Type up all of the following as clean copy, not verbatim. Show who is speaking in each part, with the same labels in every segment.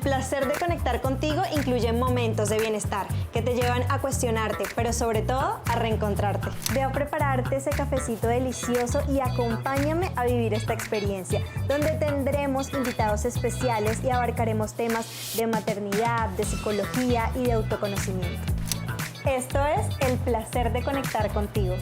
Speaker 1: placer de conectar contigo incluye momentos de bienestar que te llevan a cuestionarte, pero sobre todo a reencontrarte. Ve a prepararte ese cafecito delicioso y acompáñame a vivir esta experiencia, donde tendremos invitados especiales y abarcaremos temas de maternidad, de psicología y de autoconocimiento. Esto es El placer de conectar contigo.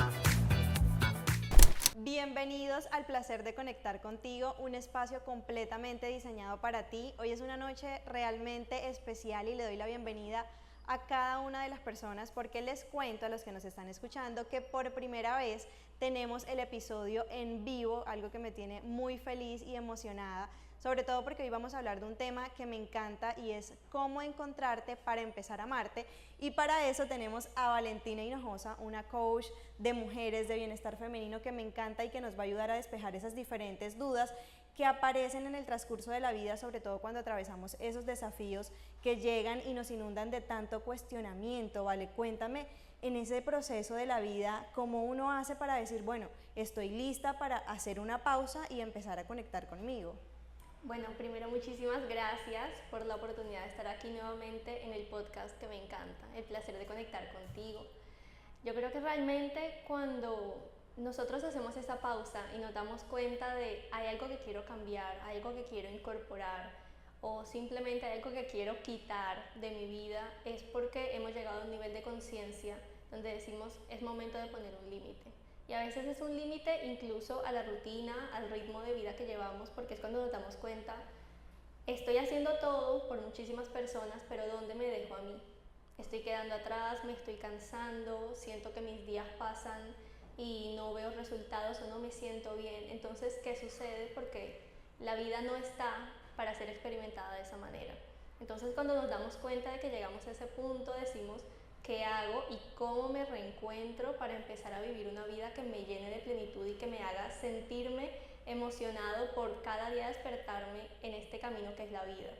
Speaker 1: Bienvenidos al placer de conectar contigo, un espacio completamente diseñado para ti. Hoy es una noche realmente especial y le doy la bienvenida a cada una de las personas porque les cuento a los que nos están escuchando que por primera vez tenemos el episodio en vivo, algo que me tiene muy feliz y emocionada, sobre todo porque hoy vamos a hablar de un tema que me encanta y es cómo encontrarte para empezar a amarte. Y para eso tenemos a Valentina Hinojosa, una coach de mujeres, de bienestar femenino que me encanta y que nos va a ayudar a despejar esas diferentes dudas que aparecen en el transcurso de la vida, sobre todo cuando atravesamos esos desafíos que llegan y nos inundan de tanto cuestionamiento, ¿vale? Cuéntame en ese proceso de la vida cómo uno hace para decir, bueno, estoy lista para hacer una pausa y empezar a conectar conmigo.
Speaker 2: Bueno, primero muchísimas gracias por la oportunidad de estar aquí nuevamente en el podcast que me encanta, el placer de conectar contigo. Yo creo que realmente cuando nosotros hacemos esa pausa y nos damos cuenta de hay algo que quiero cambiar, hay algo que quiero incorporar o simplemente hay algo que quiero quitar de mi vida, es porque hemos llegado a un nivel de conciencia donde decimos es momento de poner un límite. Y a veces es un límite incluso a la rutina, al ritmo de vida que llevamos, porque es cuando nos damos cuenta, estoy haciendo todo por muchísimas personas, pero ¿dónde me dejo a mí? Estoy quedando atrás, me estoy cansando, siento que mis días pasan y no veo resultados o no me siento bien. Entonces, ¿qué sucede? Porque la vida no está para ser experimentada de esa manera. Entonces, cuando nos damos cuenta de que llegamos a ese punto, decimos, ¿qué hago y cómo me reencuentro para empezar a vivir una vida que me llene de plenitud y que me haga sentirme emocionado por cada día despertarme en este camino que es la vida?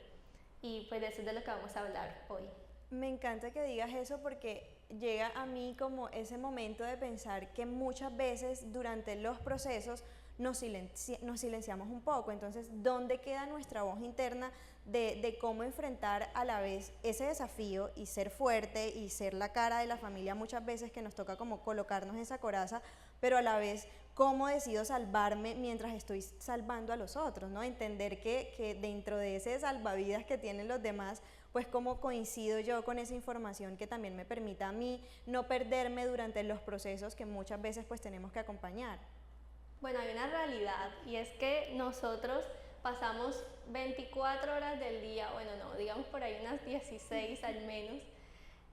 Speaker 2: Y pues de eso es de lo que vamos a hablar hoy.
Speaker 1: Me encanta que digas eso porque llega a mí como ese momento de pensar que muchas veces durante los procesos nos silenciamos un poco. Entonces, ¿dónde queda nuestra voz interna de cómo enfrentar a la vez ese desafío y ser fuerte y ser la cara de la familia muchas veces que nos toca como colocarnos esa coraza, pero a la vez cómo decido salvarme mientras estoy salvando a los otros, ¿no? Entender que dentro de ese salvavidas que tienen los demás, pues cómo coincido yo con esa información que también me permita a mí no perderme durante los procesos que muchas veces pues tenemos que acompañar.
Speaker 2: Bueno, hay una realidad y es que nosotros pasamos 24 horas del día, bueno no, digamos por ahí unas 16 al menos,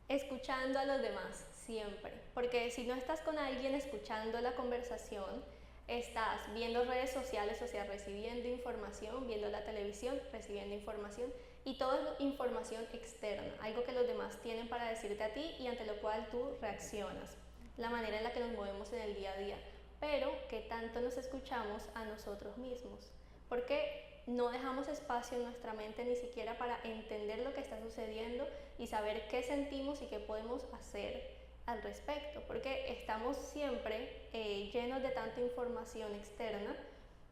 Speaker 2: escuchando a los demás, siempre. Porque si no estás con alguien escuchando la conversación, estás viendo redes sociales, o sea, recibiendo información, viendo la televisión, recibiendo información, y todo es información externa, algo que los demás tienen para decirte a ti y ante lo cual tú reaccionas, la manera en la que nos movemos en el día a día. Pero ¿qué tanto nos escuchamos a nosotros mismos? Porque no dejamos espacio en nuestra mente ni siquiera para entender lo que está sucediendo y saber qué sentimos y qué podemos hacer al respecto, porque estamos siempre llenos de tanta información externa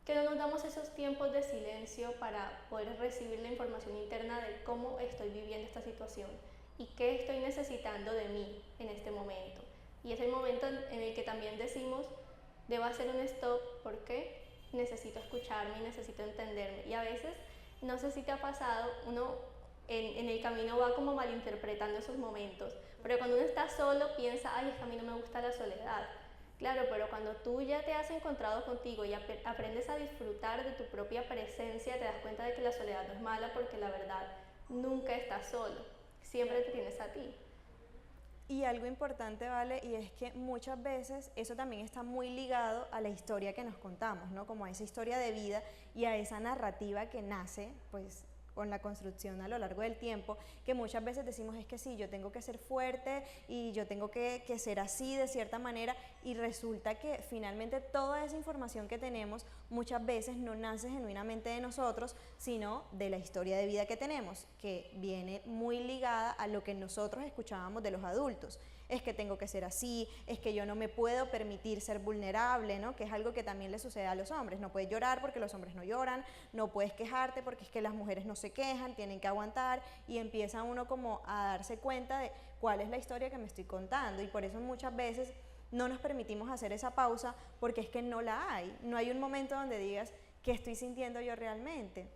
Speaker 2: que no nos damos esos tiempos de silencio para poder recibir la información interna de cómo estoy viviendo esta situación y qué estoy necesitando de mí en este momento. Y es el momento en el que también decimos, debo hacer un stop porque necesito escucharme y necesito entenderme. Y a veces, no sé si te ha pasado, uno en el camino va como malinterpretando esos momentos, pero cuando uno está solo piensa, ay, es que a mí no me gusta la soledad. Claro, pero cuando tú ya te has encontrado contigo y aprendes a disfrutar de tu propia presencia, te das cuenta de que la soledad no es mala porque la verdad nunca estás solo, siempre te tienes a ti.
Speaker 1: Y algo importante, ¿vale? Y es que muchas veces eso también está muy ligado a la historia que nos contamos, ¿no? Como a esa historia de vida y a esa narrativa que nace, pues, con la construcción a lo largo del tiempo, que muchas veces decimos es que sí, yo tengo que ser fuerte y yo tengo que ser así de cierta manera, y resulta que finalmente toda esa información que tenemos muchas veces no nace genuinamente de nosotros, sino de la historia de vida que tenemos, que viene muy ligada a lo que nosotros escuchábamos de los adultos. es que tengo que ser así, es que yo no me puedo permitir ser vulnerable, ¿no? Que es algo que también le sucede a los hombres. No puedes llorar porque los hombres no lloran, no puedes quejarte porque es que las mujeres no se quejan, tienen que aguantar, y empieza uno como a darse cuenta de cuál es la historia que me estoy contando, y por eso muchas veces no nos permitimos hacer esa pausa, porque es que no la hay. No hay un momento donde digas, ¿qué estoy sintiendo yo realmente?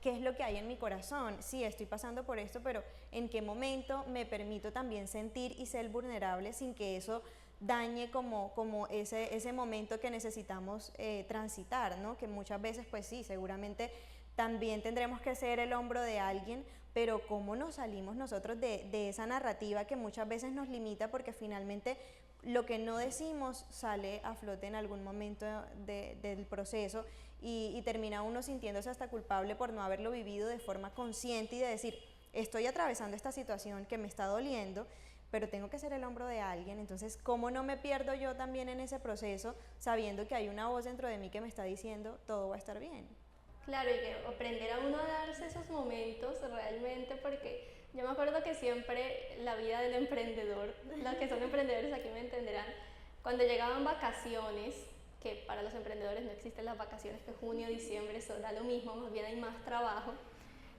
Speaker 1: ¿Qué es lo que hay en mi corazón? Sí, estoy pasando por esto, pero ¿en qué momento me permito también sentir y ser vulnerable sin que eso dañe como ese momento que necesitamos transitar, ¿no? Que muchas veces, pues sí, seguramente también tendremos que ser el hombro de alguien, pero ¿cómo nos salimos nosotros de esa narrativa que muchas veces nos limita? Porque finalmente lo que no decimos sale a flote en algún momento del proceso, y termina uno sintiéndose hasta culpable por no haberlo vivido de forma consciente y de decir, estoy atravesando esta situación que me está doliendo, pero tengo que ser el hombro de alguien. Entonces, ¿cómo no me pierdo yo también en ese proceso, sabiendo que hay una voz dentro de mí que me está diciendo, todo va a estar bien?
Speaker 2: Claro, y que aprender a uno a darse esos momentos realmente, porque yo me acuerdo que siempre la vida del emprendedor, los que son emprendedores aquí me entenderán, cuando llegaban vacaciones, que para los emprendedores no existen las vacaciones, que junio, diciembre, eso da lo mismo, más bien hay más trabajo.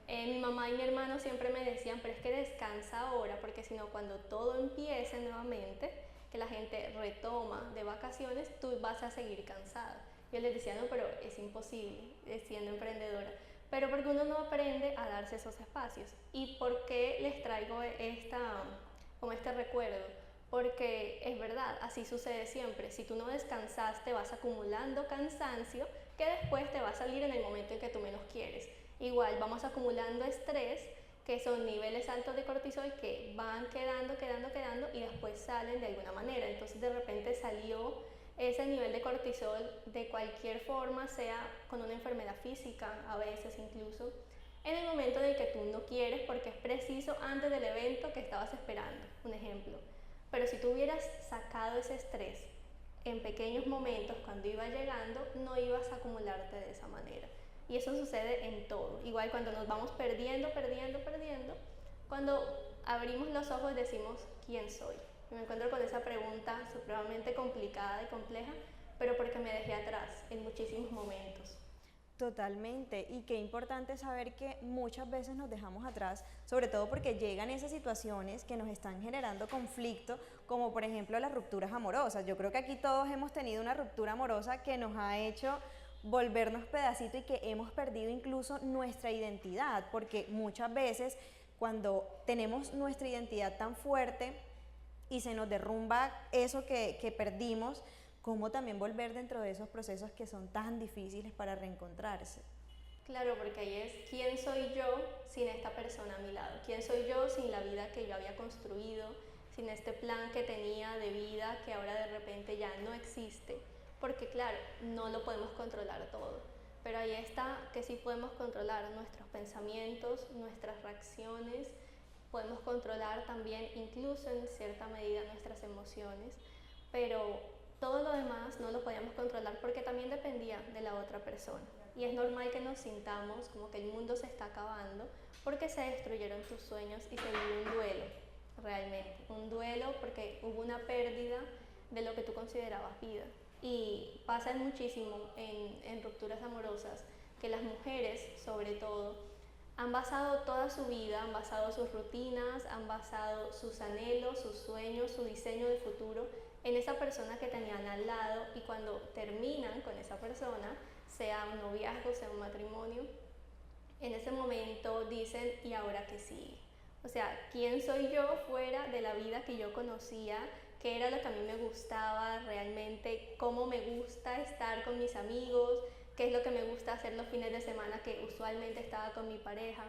Speaker 2: Mi mamá y mi hermano siempre me decían, pero es que descansa ahora, porque si no, cuando todo empiece nuevamente, que la gente retoma de vacaciones, tú vas a seguir cansada. Yo les decía, no, pero es imposible, siendo emprendedora. Pero porque uno no aprende a darse esos espacios. ¿Y por qué les traigo como este recuerdo? Porque es verdad, así sucede siempre. Si tú no descansaste, vas acumulando cansancio que después te va a salir en el momento en que tú menos quieres. Igual vamos acumulando estrés, que son niveles altos de cortisol que van quedando y después salen de alguna manera. Entonces de repente salió ese nivel de cortisol de cualquier forma, sea con una enfermedad física, a veces incluso, en el momento en el que tú no quieres porque es preciso antes del evento que estabas esperando, un ejemplo. Pero si tú hubieras sacado ese estrés en pequeños momentos cuando iba llegando, no ibas a acumularte de esa manera. Y eso sucede en todo. Igual cuando nos vamos perdiendo, cuando abrimos los ojos decimos, ¿quién soy? Y me encuentro con esa pregunta supremamente complicada y compleja, pero porque me dejé atrás en muchísimos momentos.
Speaker 1: Totalmente, y qué importante saber que muchas veces nos dejamos atrás, sobre todo porque llegan esas situaciones que nos están generando conflicto, como por ejemplo las rupturas amorosas. Yo creo que aquí todos hemos tenido una ruptura amorosa que nos ha hecho volvernos pedacito y que hemos perdido incluso nuestra identidad, porque muchas veces cuando tenemos nuestra identidad tan fuerte y se nos derrumba eso que perdimos, cómo también volver dentro de esos procesos que son tan difíciles para reencontrarse.
Speaker 2: Claro, porque ahí es quién soy yo sin esta persona a mi lado, quién soy yo sin la vida que yo había construido, sin este plan que tenía de vida que ahora de repente ya no existe, porque claro, no lo podemos controlar todo, pero ahí está que sí podemos controlar nuestros pensamientos, nuestras reacciones, podemos controlar también incluso en cierta medida nuestras emociones, pero todo lo demás no lo podíamos controlar porque también dependía de la otra persona. Y es normal que nos sintamos como que el mundo se está acabando porque se destruyeron tus sueños y se vivió un duelo, realmente. Un duelo porque hubo una pérdida de lo que tú considerabas vida. Y pasa muchísimo en rupturas amorosas que las mujeres, sobre todo, han basado toda su vida, han basado sus rutinas, han basado sus anhelos, sus sueños, su diseño de futuro en esa persona que tenían al lado, y cuando terminan con esa persona, sea un noviazgo, sea un matrimonio, en ese momento dicen, ¿y ahora qué sigue? O sea, ¿quién soy yo fuera de la vida que yo conocía? ¿Qué era lo que a mí me gustaba realmente? ¿Cómo me gusta estar con mis amigos? ¿Qué es lo que me gusta hacer los fines de semana que usualmente estaba con mi pareja?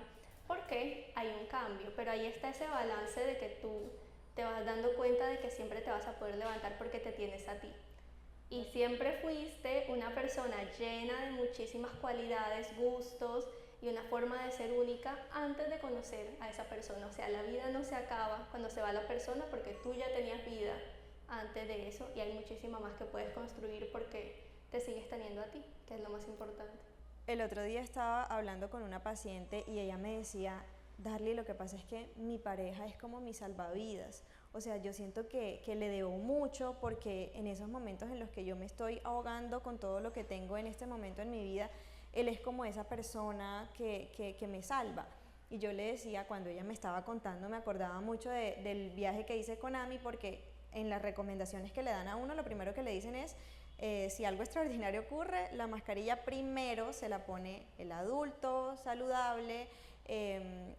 Speaker 2: Porque hay un cambio, pero ahí está ese balance de que tú te vas dando cuenta de que siempre te vas a poder levantar porque te tienes a ti. Y siempre fuiste una persona llena de muchísimas cualidades, gustos y una forma de ser única antes de conocer a esa persona. O sea, la vida no se acaba cuando se va la persona porque tú ya tenías vida antes de eso, y hay muchísima más que puedes construir porque te sigues teniendo a ti, que es lo más importante.
Speaker 1: El otro día estaba hablando con una paciente y ella me decía, Darly, lo que pasa es que mi pareja es como mi salvavidas. o sea, yo siento que le debo mucho porque en esos momentos en los que yo me estoy ahogando con todo lo que tengo en este momento en mi vida, él es como esa persona que me salva. Y yo le decía, cuando ella me estaba contando, me acordaba mucho del viaje que hice con Ami, porque en las recomendaciones que le dan a uno, lo primero que le dicen es, si algo extraordinario ocurre, la mascarilla primero se la pone el adulto saludable,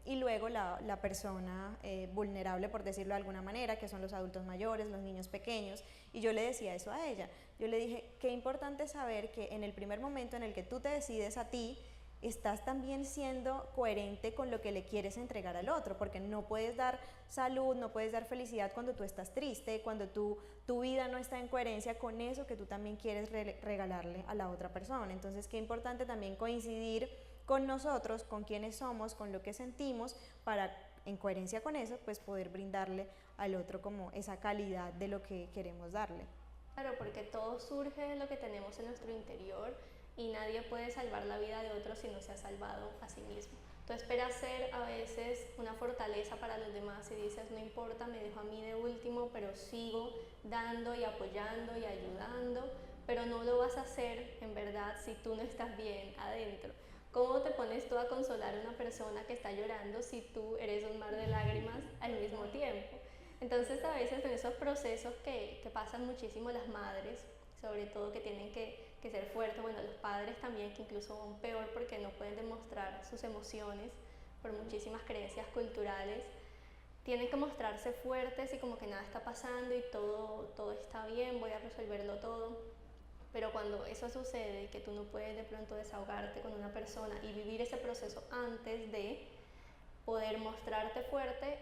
Speaker 1: y luego la persona vulnerable, por decirlo de alguna manera, que son los adultos mayores, los niños pequeños. Y yo le decía eso a ella. Yo le dije, qué importante saber que en el primer momento en el que tú te decides a ti, estás también siendo coherente con lo que le quieres entregar al otro, porque no puedes dar salud, no puedes dar felicidad cuando tú estás triste, cuando tu vida no está en coherencia con eso que tú también quieres regalarle a la otra persona. Entonces, qué importante también coincidir con nosotros, con quienes somos, con lo que sentimos, para en coherencia con eso, pues poder brindarle al otro como esa calidad de lo que queremos darle.
Speaker 2: Claro, porque todo surge de lo que tenemos en nuestro interior y nadie puede salvar la vida de otro si no se ha salvado a sí mismo. Tú esperas ser a veces una fortaleza para los demás y dices, no importa, me dejo a mí de último, pero sigo dando y apoyando y ayudando, pero no lo vas a hacer en verdad si tú no estás bien adentro. ¿Cómo te pones tú a consolar a una persona que está llorando si tú eres un mar de lágrimas al mismo tiempo? Entonces a veces en esos procesos que pasan muchísimo las madres, sobre todo que tienen que ser fuertes, bueno, los padres también, que incluso son peor porque no pueden demostrar sus emociones por muchísimas creencias culturales, tienen que mostrarse fuertes y como que nada está pasando y todo está bien, voy a resolverlo todo. Pero cuando eso sucede y que tú no puedes de pronto desahogarte con una persona y vivir ese proceso antes de poder mostrarte fuerte,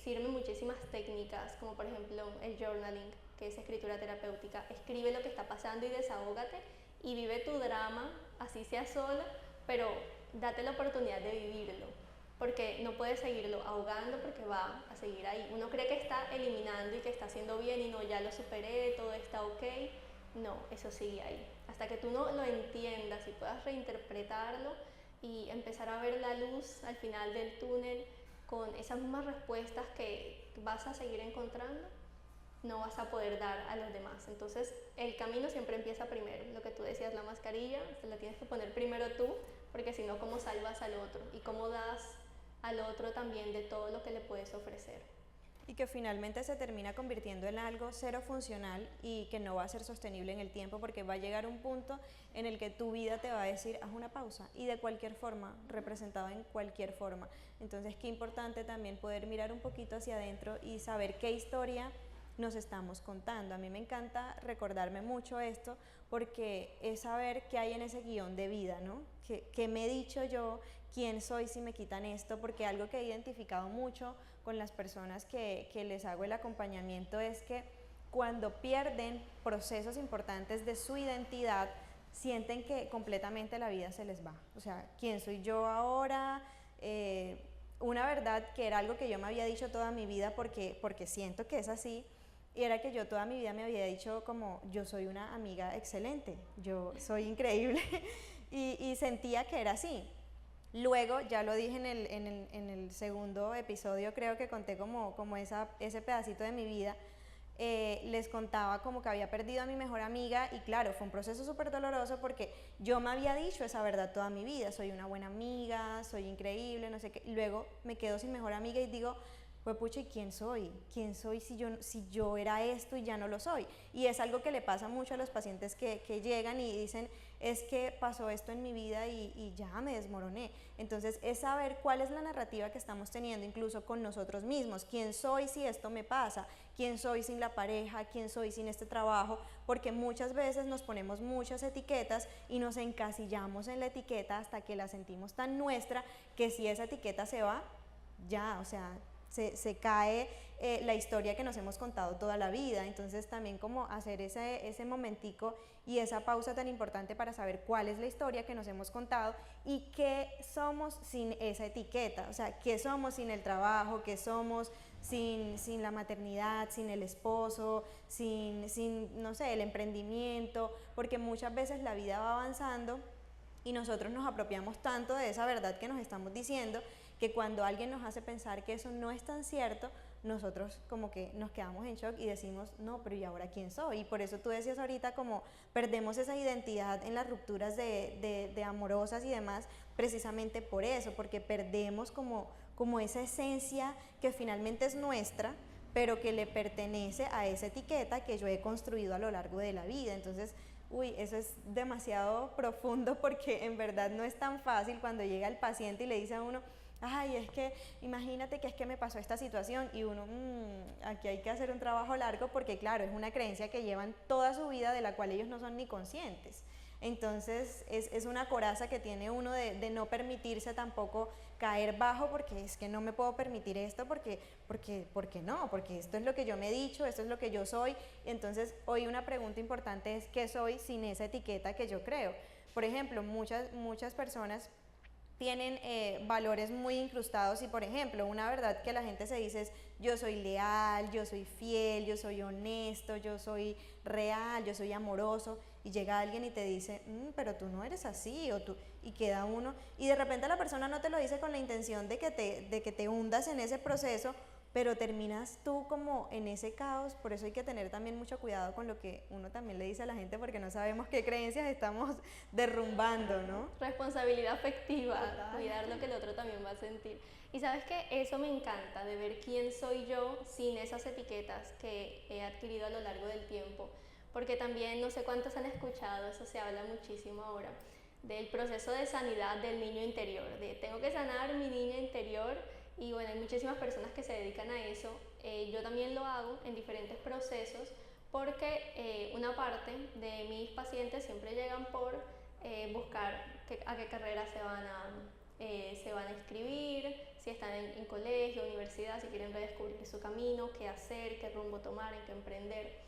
Speaker 2: sirven muchísimas técnicas, como por ejemplo el journaling, que es escritura terapéutica. Escribe lo que está pasando y desahógate y vive tu drama, así sea sola, pero date la oportunidad de vivirlo, porque no puedes seguirlo ahogando porque va a seguir ahí. Uno cree que está eliminando y que está haciendo bien y no, ya lo superé, todo está ok. No, eso sigue ahí. Hasta que tú no lo entiendas y puedas reinterpretarlo y empezar a ver la luz al final del túnel con esas mismas respuestas que vas a seguir encontrando, no vas a poder dar a los demás. Entonces, el camino siempre empieza primero. Lo que tú decías, la mascarilla, te la tienes que poner primero tú, porque si no, ¿cómo salvas al otro? Y cómo das al otro también de todo lo que le puedes ofrecer.
Speaker 1: Y que finalmente se termina convirtiendo en algo cero funcional y que no va a ser sostenible en el tiempo, porque va a llegar un punto en el que tu vida te va a decir, haz una pausa, y de cualquier forma, representado en cualquier forma. Entonces, qué importante también poder mirar un poquito hacia adentro y saber qué historia nos estamos contando. A mí me encanta recordarme mucho esto porque es saber qué hay en ese guión de vida, ¿no? ¿Qué me he dicho yo? ¿Quién soy si me quitan esto? Porque algo que he identificado mucho con las personas que les hago el acompañamiento es que cuando pierden procesos importantes de su identidad, sienten que completamente la vida se les va. O sea, ¿quién soy yo ahora? Una verdad que era algo que yo me había dicho toda mi vida porque siento que es así, y era que yo toda mi vida me había dicho como, yo soy una amiga excelente, yo soy increíble, y sentía que era así. Luego, ya lo dije en el segundo episodio, creo que conté como ese pedacito de mi vida, les contaba como que había perdido a mi mejor amiga, y claro, fue un proceso súper doloroso porque yo me había dicho esa verdad toda mi vida, soy una buena amiga, soy increíble, no sé qué. Luego me quedo sin mejor amiga y digo, pues pucha, ¿y quién soy? ¿Quién soy si yo era esto y ya no lo soy? Y es algo que le pasa mucho a los pacientes que llegan y dicen, es que pasó esto en mi vida y ya me desmoroné. Entonces es saber cuál es la narrativa que estamos teniendo incluso con nosotros mismos. ¿Quién soy si esto me pasa? ¿Quién soy sin la pareja? ¿Quién soy sin este trabajo? Porque muchas veces nos ponemos muchas etiquetas y nos encasillamos en la etiqueta hasta que la sentimos tan nuestra que si esa etiqueta se va, ya, o sea, se cae la historia que nos hemos contado toda la vida. Entonces también como hacer ese momentico y esa pausa tan importante para saber cuál es la historia que nos hemos contado y qué somos sin esa etiqueta, o sea, qué somos sin el trabajo, qué somos sin la maternidad, sin el esposo, sin, no sé, el emprendimiento, porque muchas veces la vida va avanzando y nosotros nos apropiamos tanto de esa verdad que nos estamos diciendo, que cuando alguien nos hace pensar que eso no es tan cierto, nosotros como que nos quedamos en shock y decimos, no, pero ¿y ahora quién soy? Y por eso tú decías ahorita como perdemos esa identidad en las rupturas de amorosas y demás, precisamente por eso, porque perdemos como esa esencia que finalmente es nuestra, pero que le pertenece a esa etiqueta que yo he construido a lo largo de la vida. Entonces, uy, eso es demasiado profundo porque en verdad no es tan fácil cuando llega el paciente y le dice a uno, ay, es que imagínate que es que me pasó esta situación y uno, aquí hay que hacer un trabajo largo porque claro, es una creencia que llevan toda su vida de la cual ellos no son ni conscientes. Entonces es una coraza que tiene uno de no permitirse tampoco caer bajo porque es que no me puedo permitir esto porque no, porque esto es lo que yo me he dicho, esto es lo que yo soy. Entonces hoy una pregunta importante es ¿qué soy sin esa etiqueta que yo creo? Por ejemplo, muchas personas tienen valores muy incrustados y por ejemplo una verdad que la gente se dice es yo soy leal, yo soy fiel, yo soy honesto, yo soy real, yo soy amoroso y llega alguien y te dice pero tú no eres así o tú, y queda uno y de repente la persona no te lo dice con la intención de que te hundas en ese proceso, pero terminas tú como en ese caos. Por eso hay que tener también mucho cuidado con lo que uno también le dice a la gente porque no sabemos qué creencias estamos derrumbando, ¿no?
Speaker 2: Responsabilidad afectiva,
Speaker 1: Total.
Speaker 2: cuidar lo que el otro también va a sentir. Y sabes que eso me encanta, de ver quién soy yo sin esas etiquetas que he adquirido a lo largo del tiempo, porque también no sé cuántos han escuchado, eso se habla muchísimo ahora, del proceso de sanidad del niño interior, de tengo que sanar mi niño interior. Y bueno, hay muchísimas personas que se dedican a eso. Yo también lo hago en diferentes procesos porque una parte de mis pacientes siempre llegan por buscar a qué carrera se van a inscribir, si están en colegio, universidad, si quieren redescubrir su camino, qué hacer, qué rumbo tomar, en qué emprender.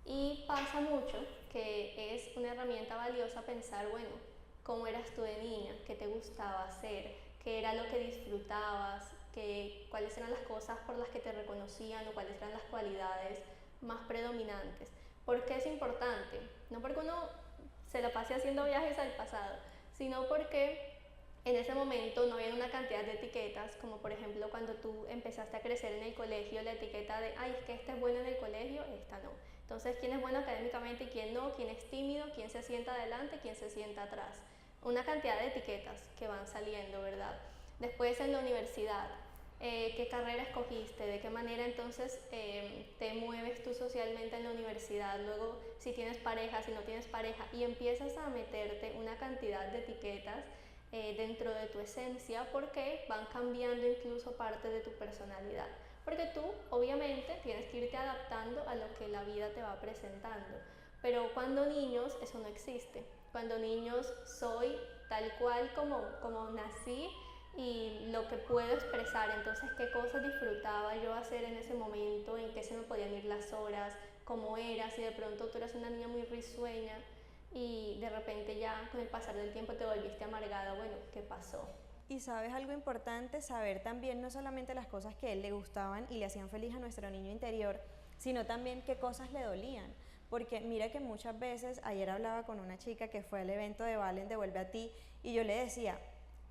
Speaker 2: Y pasa mucho que es una herramienta valiosa pensar, bueno, ¿cómo eras tú de niña? ¿Qué te gustaba hacer? ¿Qué era lo que disfrutabas? ¿Cuáles eran las cosas por las que te reconocían o cuáles eran las cualidades más predominantes? ¿Por qué es importante? No porque uno se la pase haciendo viajes al pasado, sino porque en ese momento no había una cantidad de etiquetas, como por ejemplo cuando tú empezaste a crecer en el colegio, la etiqueta de, ay, es que esta es buena en el colegio, esta no. Entonces, ¿quién es bueno académicamente y quién no? ¿Quién es tímido? ¿Quién se sienta adelante? ¿Quién se sienta atrás? Una cantidad de etiquetas que van saliendo, ¿verdad? Después en la universidad, ¿qué carrera escogiste? ¿De qué manera entonces te mueves tú socialmente en la universidad? Luego, si tienes pareja, si no tienes pareja, y empiezas a meterte una cantidad de etiquetas dentro de tu esencia porque van cambiando incluso parte de tu personalidad. Porque tú, obviamente, tienes que irte adaptando a lo que la vida te va presentando. Pero cuando niños, eso no existe. Cuando niños soy tal cual como nací y lo que puedo expresar. Entonces, qué cosas disfrutaba yo hacer en ese momento, en qué se me podían ir las horas, cómo era, si de pronto tú eras una niña muy risueña y de repente ya con el pasar del tiempo te volviste amargada, bueno, ¿qué pasó?
Speaker 1: Y sabes algo importante, saber también no solamente las cosas que a él le gustaban y le hacían feliz a nuestro niño interior, sino también qué cosas le dolían. Porque mira que muchas veces, ayer hablaba con una chica que fue al evento de Valen Devuelve a Ti y yo le decía,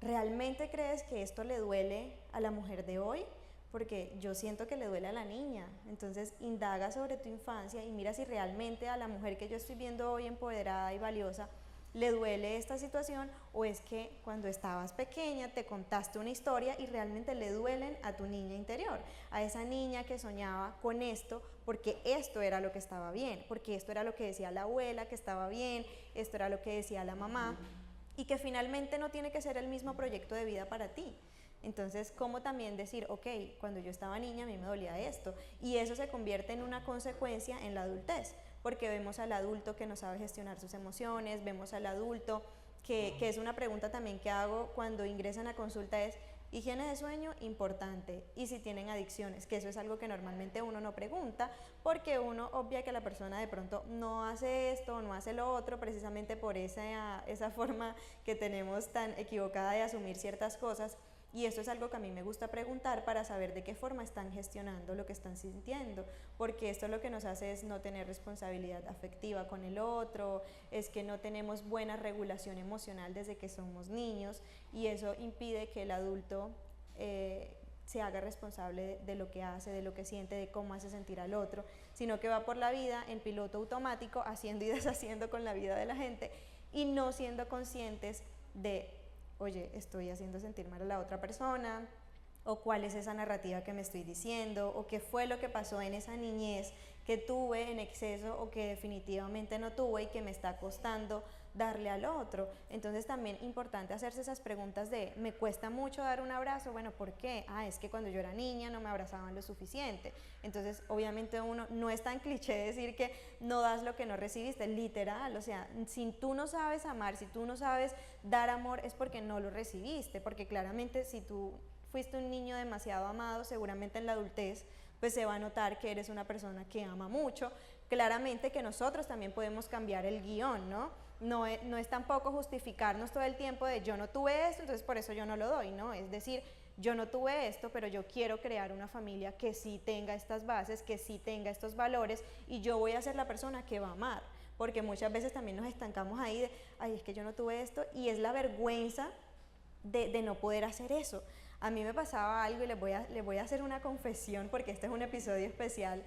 Speaker 1: ¿realmente crees que esto le duele a la mujer de hoy? Porque yo siento que le duele a la niña. Entonces indaga sobre tu infancia y mira si realmente a la mujer que yo estoy viendo hoy empoderada y valiosa le duele esta situación o es que cuando estabas pequeña te contaste una historia y realmente le duelen a tu niña interior, a esa niña que soñaba con esto porque esto era lo que estaba bien, porque esto era lo que decía la abuela que estaba bien, esto era lo que decía la mamá y que finalmente no tiene que ser el mismo proyecto de vida para ti. Entonces, ¿cómo también decir, ok, cuando yo estaba niña a mí me dolía esto? Y eso se convierte en una consecuencia en la adultez, porque vemos al adulto que no sabe gestionar sus emociones, vemos al adulto que es una pregunta también que hago cuando ingresan a consulta es, higiene de sueño, importante, y si tienen adicciones, que eso es algo que normalmente uno no pregunta, porque uno obvia que la persona de pronto no hace esto, no hace lo otro, precisamente por esa forma que tenemos tan equivocada de asumir ciertas cosas. Y esto es algo que a mí me gusta preguntar para saber de qué forma están gestionando lo que están sintiendo, porque esto lo que nos hace es no tener responsabilidad afectiva con el otro, es que no tenemos buena regulación emocional desde que somos niños y eso impide que el adulto se haga responsable de lo que hace, de lo que siente, de cómo hace sentir al otro, sino que va por la vida en piloto automático, haciendo y deshaciendo con la vida de la gente y no siendo conscientes de, oye, estoy haciendo sentir mal a la otra persona, o cuál es esa narrativa que me estoy diciendo, o qué fue lo que pasó en esa niñez que tuve en exceso o que definitivamente no tuve y que me está costando darle al otro. Entonces también importante hacerse esas preguntas de, ¿me cuesta mucho dar un abrazo? Bueno, ¿por qué? Es que cuando yo era niña no me abrazaban lo suficiente. Entonces obviamente uno no es tan cliché decir que no das lo que no recibiste, literal, o sea, si tú no sabes amar, si tú no sabes dar amor es porque no lo recibiste, porque claramente si tú fuiste un niño demasiado amado, seguramente en la adultez pues se va a notar que eres una persona que ama mucho. Claramente que nosotros también podemos cambiar el guión, ¿no? No es tampoco justificarnos todo el tiempo de yo no tuve esto, entonces por eso yo no lo doy, ¿no? Es decir, yo no tuve esto, pero yo quiero crear una familia que sí tenga estas bases, que sí tenga estos valores y yo voy a ser la persona que va a amar. Porque muchas veces también nos estancamos ahí de, ay, es que yo no tuve esto y es la vergüenza de no poder hacer eso. A mí me pasaba algo y les voy a hacer una confesión porque este es un episodio especial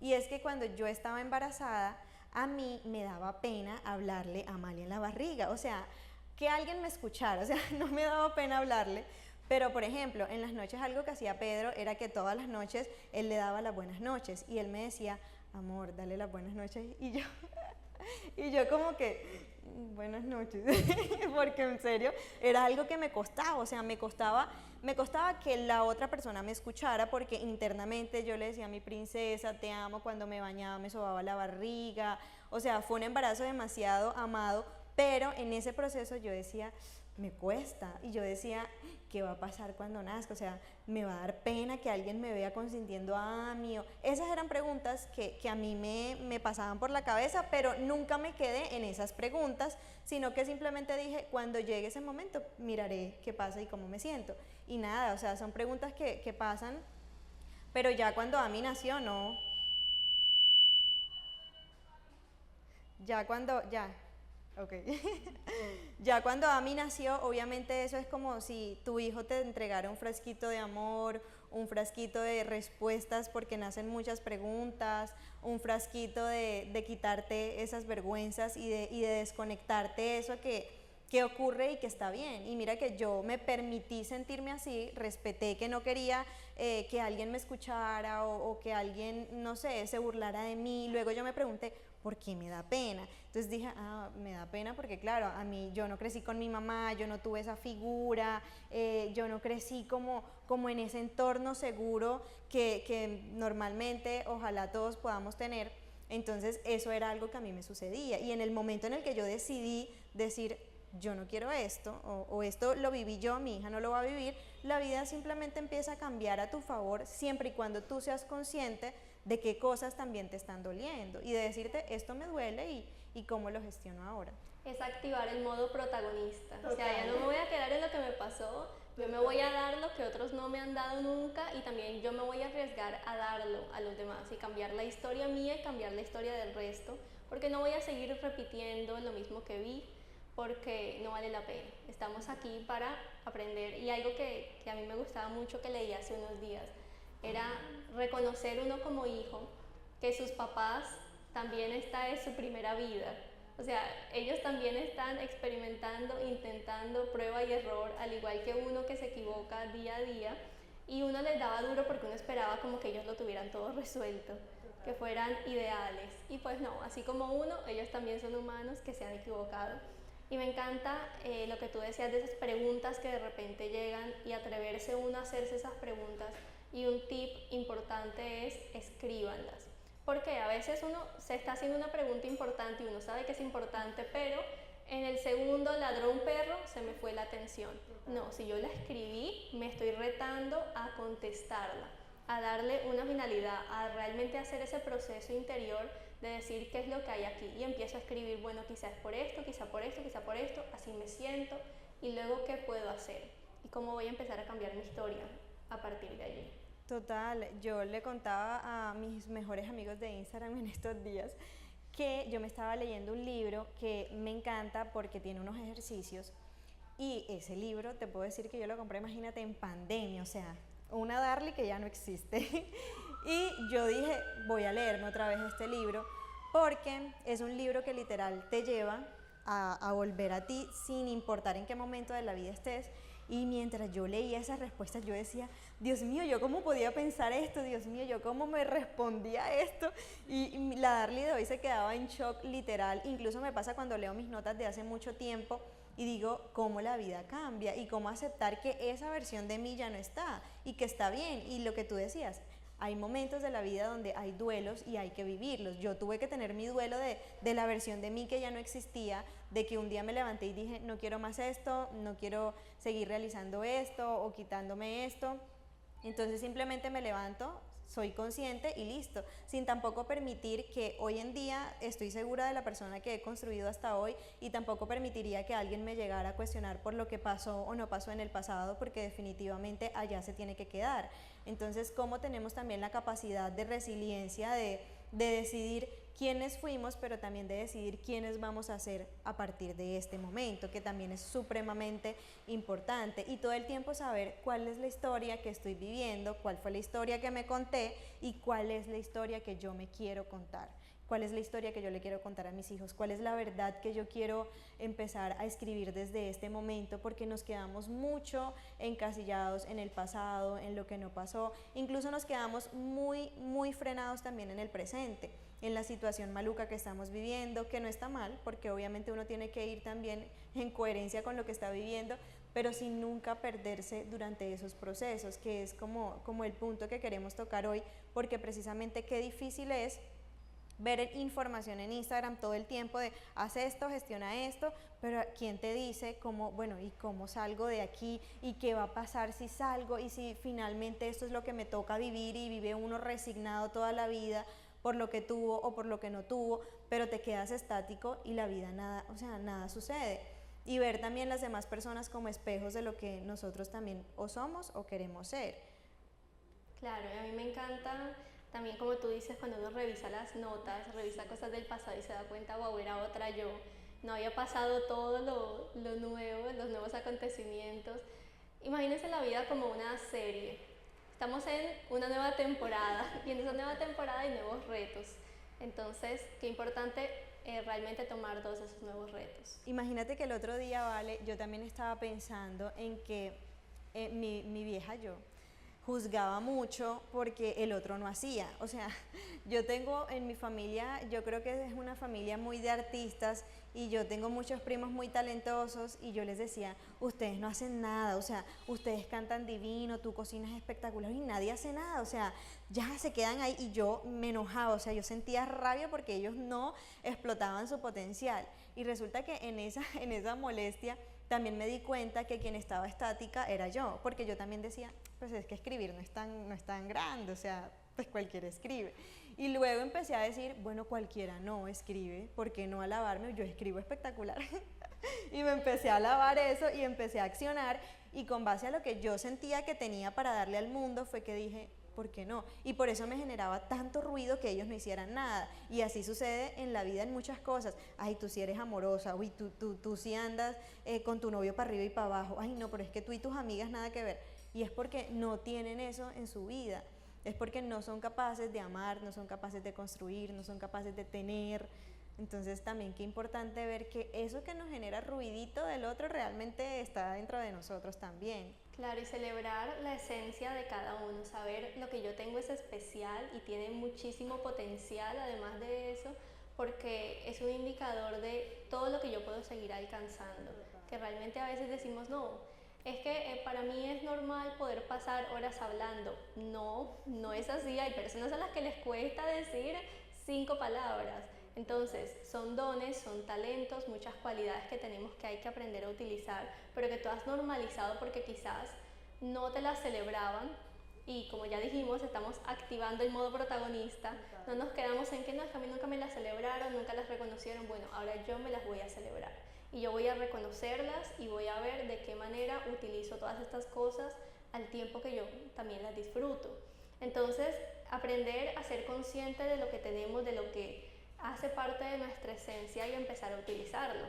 Speaker 1: y es que cuando yo estaba embarazada a mí me daba pena hablarle a Amalia en la barriga, o sea, que alguien me escuchara, o sea, no me daba pena hablarle, pero por ejemplo, en las noches algo que hacía Pedro era que todas las noches él le daba las buenas noches y él me decía, amor, dale las buenas noches y yo como que, buenas noches, porque en serio era algo que me costaba, o sea, me costaba que la otra persona me escuchara porque internamente yo le decía a mi princesa, te amo, cuando me bañaba me sobaba la barriga, o sea, fue un embarazo demasiado amado, pero en ese proceso yo decía, me cuesta, y yo decía, ¿qué va a pasar cuando nazca? O sea, ¿me va a dar pena que alguien me vea consintiendo a mí? Esas eran preguntas que a mí me pasaban por la cabeza, pero nunca me quedé en esas preguntas, sino que simplemente dije, cuando llegue ese momento, miraré qué pasa y cómo me siento. Y nada, o sea, son preguntas que pasan, pero ya cuando Ami nació, no. Ok. Ya cuando Ami nació, obviamente eso es como si tu hijo te entregara un frasquito de amor, un frasquito de respuestas porque nacen muchas preguntas, un frasquito de quitarte esas vergüenzas y de desconectarte de eso que ocurre y que está bien. Y mira que yo me permití sentirme así, respeté que no quería que alguien me escuchara o que alguien, no sé, se burlara de mí. Luego yo me pregunté, ¿por qué me da pena? Entonces dije, me da pena porque claro, a mí yo no crecí con mi mamá, yo no tuve esa figura, yo no crecí como en ese entorno seguro que normalmente ojalá todos podamos tener. Entonces eso era algo que a mí me sucedía y en el momento en el que yo decidí decir, yo no quiero esto, o esto lo viví yo, mi hija no lo va a vivir, la vida simplemente empieza a cambiar a tu favor siempre y cuando tú seas consciente de qué cosas también te están doliendo y de decirte, esto me duele y cómo lo gestiono ahora.
Speaker 2: Es activar el modo protagonista. Total. O sea, ya no me voy a quedar en lo que me pasó, yo me voy a dar lo que otros no me han dado nunca y también yo me voy a arriesgar a darlo a los demás y cambiar la historia mía y cambiar la historia del resto, porque no voy a seguir repitiendo lo mismo que vi, porque no vale la pena. Estamos aquí para aprender y algo que a mí me gustaba mucho que leí hace unos días era reconocer uno como hijo que sus papás también está en su primera vida. O sea, ellos también están experimentando, intentando prueba y error, al igual que uno que se equivoca día a día, y uno les daba duro porque uno esperaba como que ellos lo tuvieran todo resuelto, que fueran ideales. Y pues no, así como uno, ellos también son humanos que se han equivocado. Y me encanta lo que tú decías de esas preguntas que de repente llegan y atreverse uno a hacerse esas preguntas. Y un tip importante es escríbanlas. Porque a veces uno se está haciendo una pregunta importante y uno sabe que es importante, pero en el segundo ladró un perro, se me fue la atención. No, si yo la escribí, me estoy retando a contestarla, a darle una finalidad, a realmente hacer ese proceso interior de decir qué es lo que hay aquí. Y empiezo a escribir, bueno, quizás por esto, quizá por esto, quizá por esto, así me siento, y luego qué puedo hacer y cómo voy a empezar a cambiar mi historia a partir de allí.
Speaker 1: Total, yo le contaba a mis mejores amigos de Instagram en estos días que yo me estaba leyendo un libro que me encanta porque tiene unos ejercicios y ese libro te puedo decir que yo lo compré, imagínate, en pandemia, o sea, una Darly que ya no existe. Y yo dije, voy a leerme otra vez este libro, porque es un libro que literal te lleva a volver a ti sin importar en qué momento de la vida estés. Y mientras yo leía esas respuestas, yo decía, Dios mío, ¿yo cómo podía pensar esto? Dios mío, ¿yo cómo me respondía esto? Y la Darly de hoy se quedaba en shock literal. Incluso me pasa cuando leo mis notas de hace mucho tiempo y digo, cómo la vida cambia y cómo aceptar que esa versión de mí ya no está y que está bien. Y lo que tú decías, hay momentos de la vida donde hay duelos y hay que vivirlos. Yo tuve que tener mi duelo de la versión de mí que ya no existía, de que un día me levanté y dije, no quiero más esto, no quiero seguir realizando esto o quitándome esto. Entonces simplemente me levanto, soy consciente y listo, sin tampoco permitir que hoy en día estoy segura de la persona que he construido hasta hoy y tampoco permitiría que alguien me llegara a cuestionar por lo que pasó o no pasó en el pasado, porque definitivamente allá se tiene que quedar. Entonces, ¿cómo tenemos también la capacidad de resiliencia, de decidir quiénes fuimos, pero también de decidir quiénes vamos a ser a partir de este momento, que también es supremamente importante, y todo el tiempo saber cuál es la historia que estoy viviendo, cuál fue la historia que me conté y cuál es la historia que yo me quiero contar, cuál es la historia que yo le quiero contar a mis hijos, cuál es la verdad que yo quiero empezar a escribir desde este momento, porque nos quedamos mucho encasillados en el pasado, en lo que no pasó, incluso nos quedamos muy frenados también en el presente, en la situación maluca que estamos viviendo, que no está mal, porque obviamente uno tiene que ir también en coherencia con lo que está viviendo, pero sin nunca perderse durante esos procesos, que es como el punto que queremos tocar hoy, porque precisamente qué difícil es ver información en Instagram todo el tiempo de haz esto, gestiona esto, pero ¿quién te dice cómo, bueno, y cómo salgo de aquí y qué va a pasar si salgo y si finalmente esto es lo que me toca vivir y vive uno resignado toda la vida por lo que tuvo o por lo que no tuvo, pero te quedas estático y la vida nada, o sea, nada sucede. Y ver también las demás personas como espejos de lo que nosotros también o somos o queremos ser.
Speaker 2: Claro, y a mí me encanta también, como tú dices, cuando uno revisa las notas, revisa cosas del pasado y se da cuenta, wow, era otra yo, no había pasado todo lo nuevo, los nuevos acontecimientos. Imagínense la vida como una serie. Estamos en una nueva temporada y en esa nueva temporada hay nuevos retos. Entonces, qué importante realmente tomar todos esos nuevos retos.
Speaker 1: Imagínate que el otro día, Vale, yo también estaba pensando en que mi vieja yo juzgaba mucho porque el otro no hacía. O sea, yo tengo en mi familia, yo creo que es una familia muy de artistas y yo tengo muchos primos muy talentosos y yo les decía, ustedes no hacen nada, o sea, ustedes cantan divino, tú cocinas espectacular y nadie hace nada, o sea, ya se quedan ahí, y yo me enojaba, o sea, yo sentía rabia porque ellos no explotaban su potencial, y resulta que en esa molestia también me di cuenta que quien estaba estática era yo, porque yo también decía, pues es que escribir no es tan grande, o sea, pues cualquiera escribe. Y luego empecé a decir, bueno, cualquiera no escribe, ¿por qué no alabarme? Yo escribo espectacular. Y me empecé a alabar eso y empecé a accionar, y con base a lo que yo sentía que tenía para darle al mundo fue que dije, ¿por qué no? Y por eso me generaba tanto ruido que ellos no hicieran nada. Y así sucede en la vida en muchas cosas. Ay, tú sí eres amorosa, uy, tú sí andas con tu novio para arriba y para abajo. Ay, no, pero es que tú y tus amigas nada que ver. Y es porque no tienen eso en su vida. Es porque no son capaces de amar, no son capaces de construir, no son capaces de tener. Entonces también qué importante ver que eso que nos genera ruidito del otro realmente está dentro de nosotros también.
Speaker 2: Claro, y celebrar la esencia de cada uno, saber lo que yo tengo es especial y tiene muchísimo potencial además de eso, porque es un indicador de todo lo que yo puedo seguir alcanzando, que realmente a veces decimos, no, es que para mí es normal poder pasar horas hablando. No, no es así, hay personas a las que les cuesta decir 5 palabras. Entonces, son dones, son talentos, muchas cualidades que tenemos que hay que aprender a utilizar, pero que tú has normalizado porque quizás no te las celebraban y como ya dijimos, estamos activando el modo protagonista, no nos quedamos en que no, es que a mí nunca me las celebraron, nunca las reconocieron, bueno, ahora yo me las voy a celebrar y yo voy a reconocerlas y voy a ver de qué manera utilizo todas estas cosas al tiempo que yo también las disfruto. Entonces, aprender a ser consciente de lo que tenemos, de lo que hace parte de nuestra esencia y empezar a utilizarlo.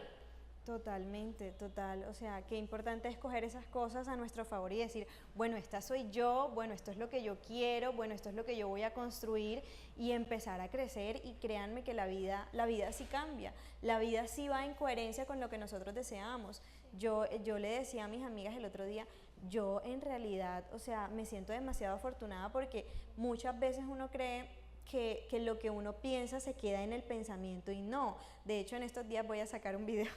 Speaker 1: Totalmente, total. O sea, qué importante es coger esas cosas a nuestro favor y decir, bueno, esta soy yo, bueno, esto es lo que yo quiero, bueno, esto es lo que yo voy a construir y empezar a crecer y créanme que la vida sí cambia, la vida sí va en coherencia con lo que nosotros deseamos. Yo le decía a mis amigas el otro día, yo en realidad, o sea, me siento demasiado afortunada porque muchas veces uno cree que lo que uno piensa se queda en el pensamiento y no. De hecho, en estos días voy a sacar un video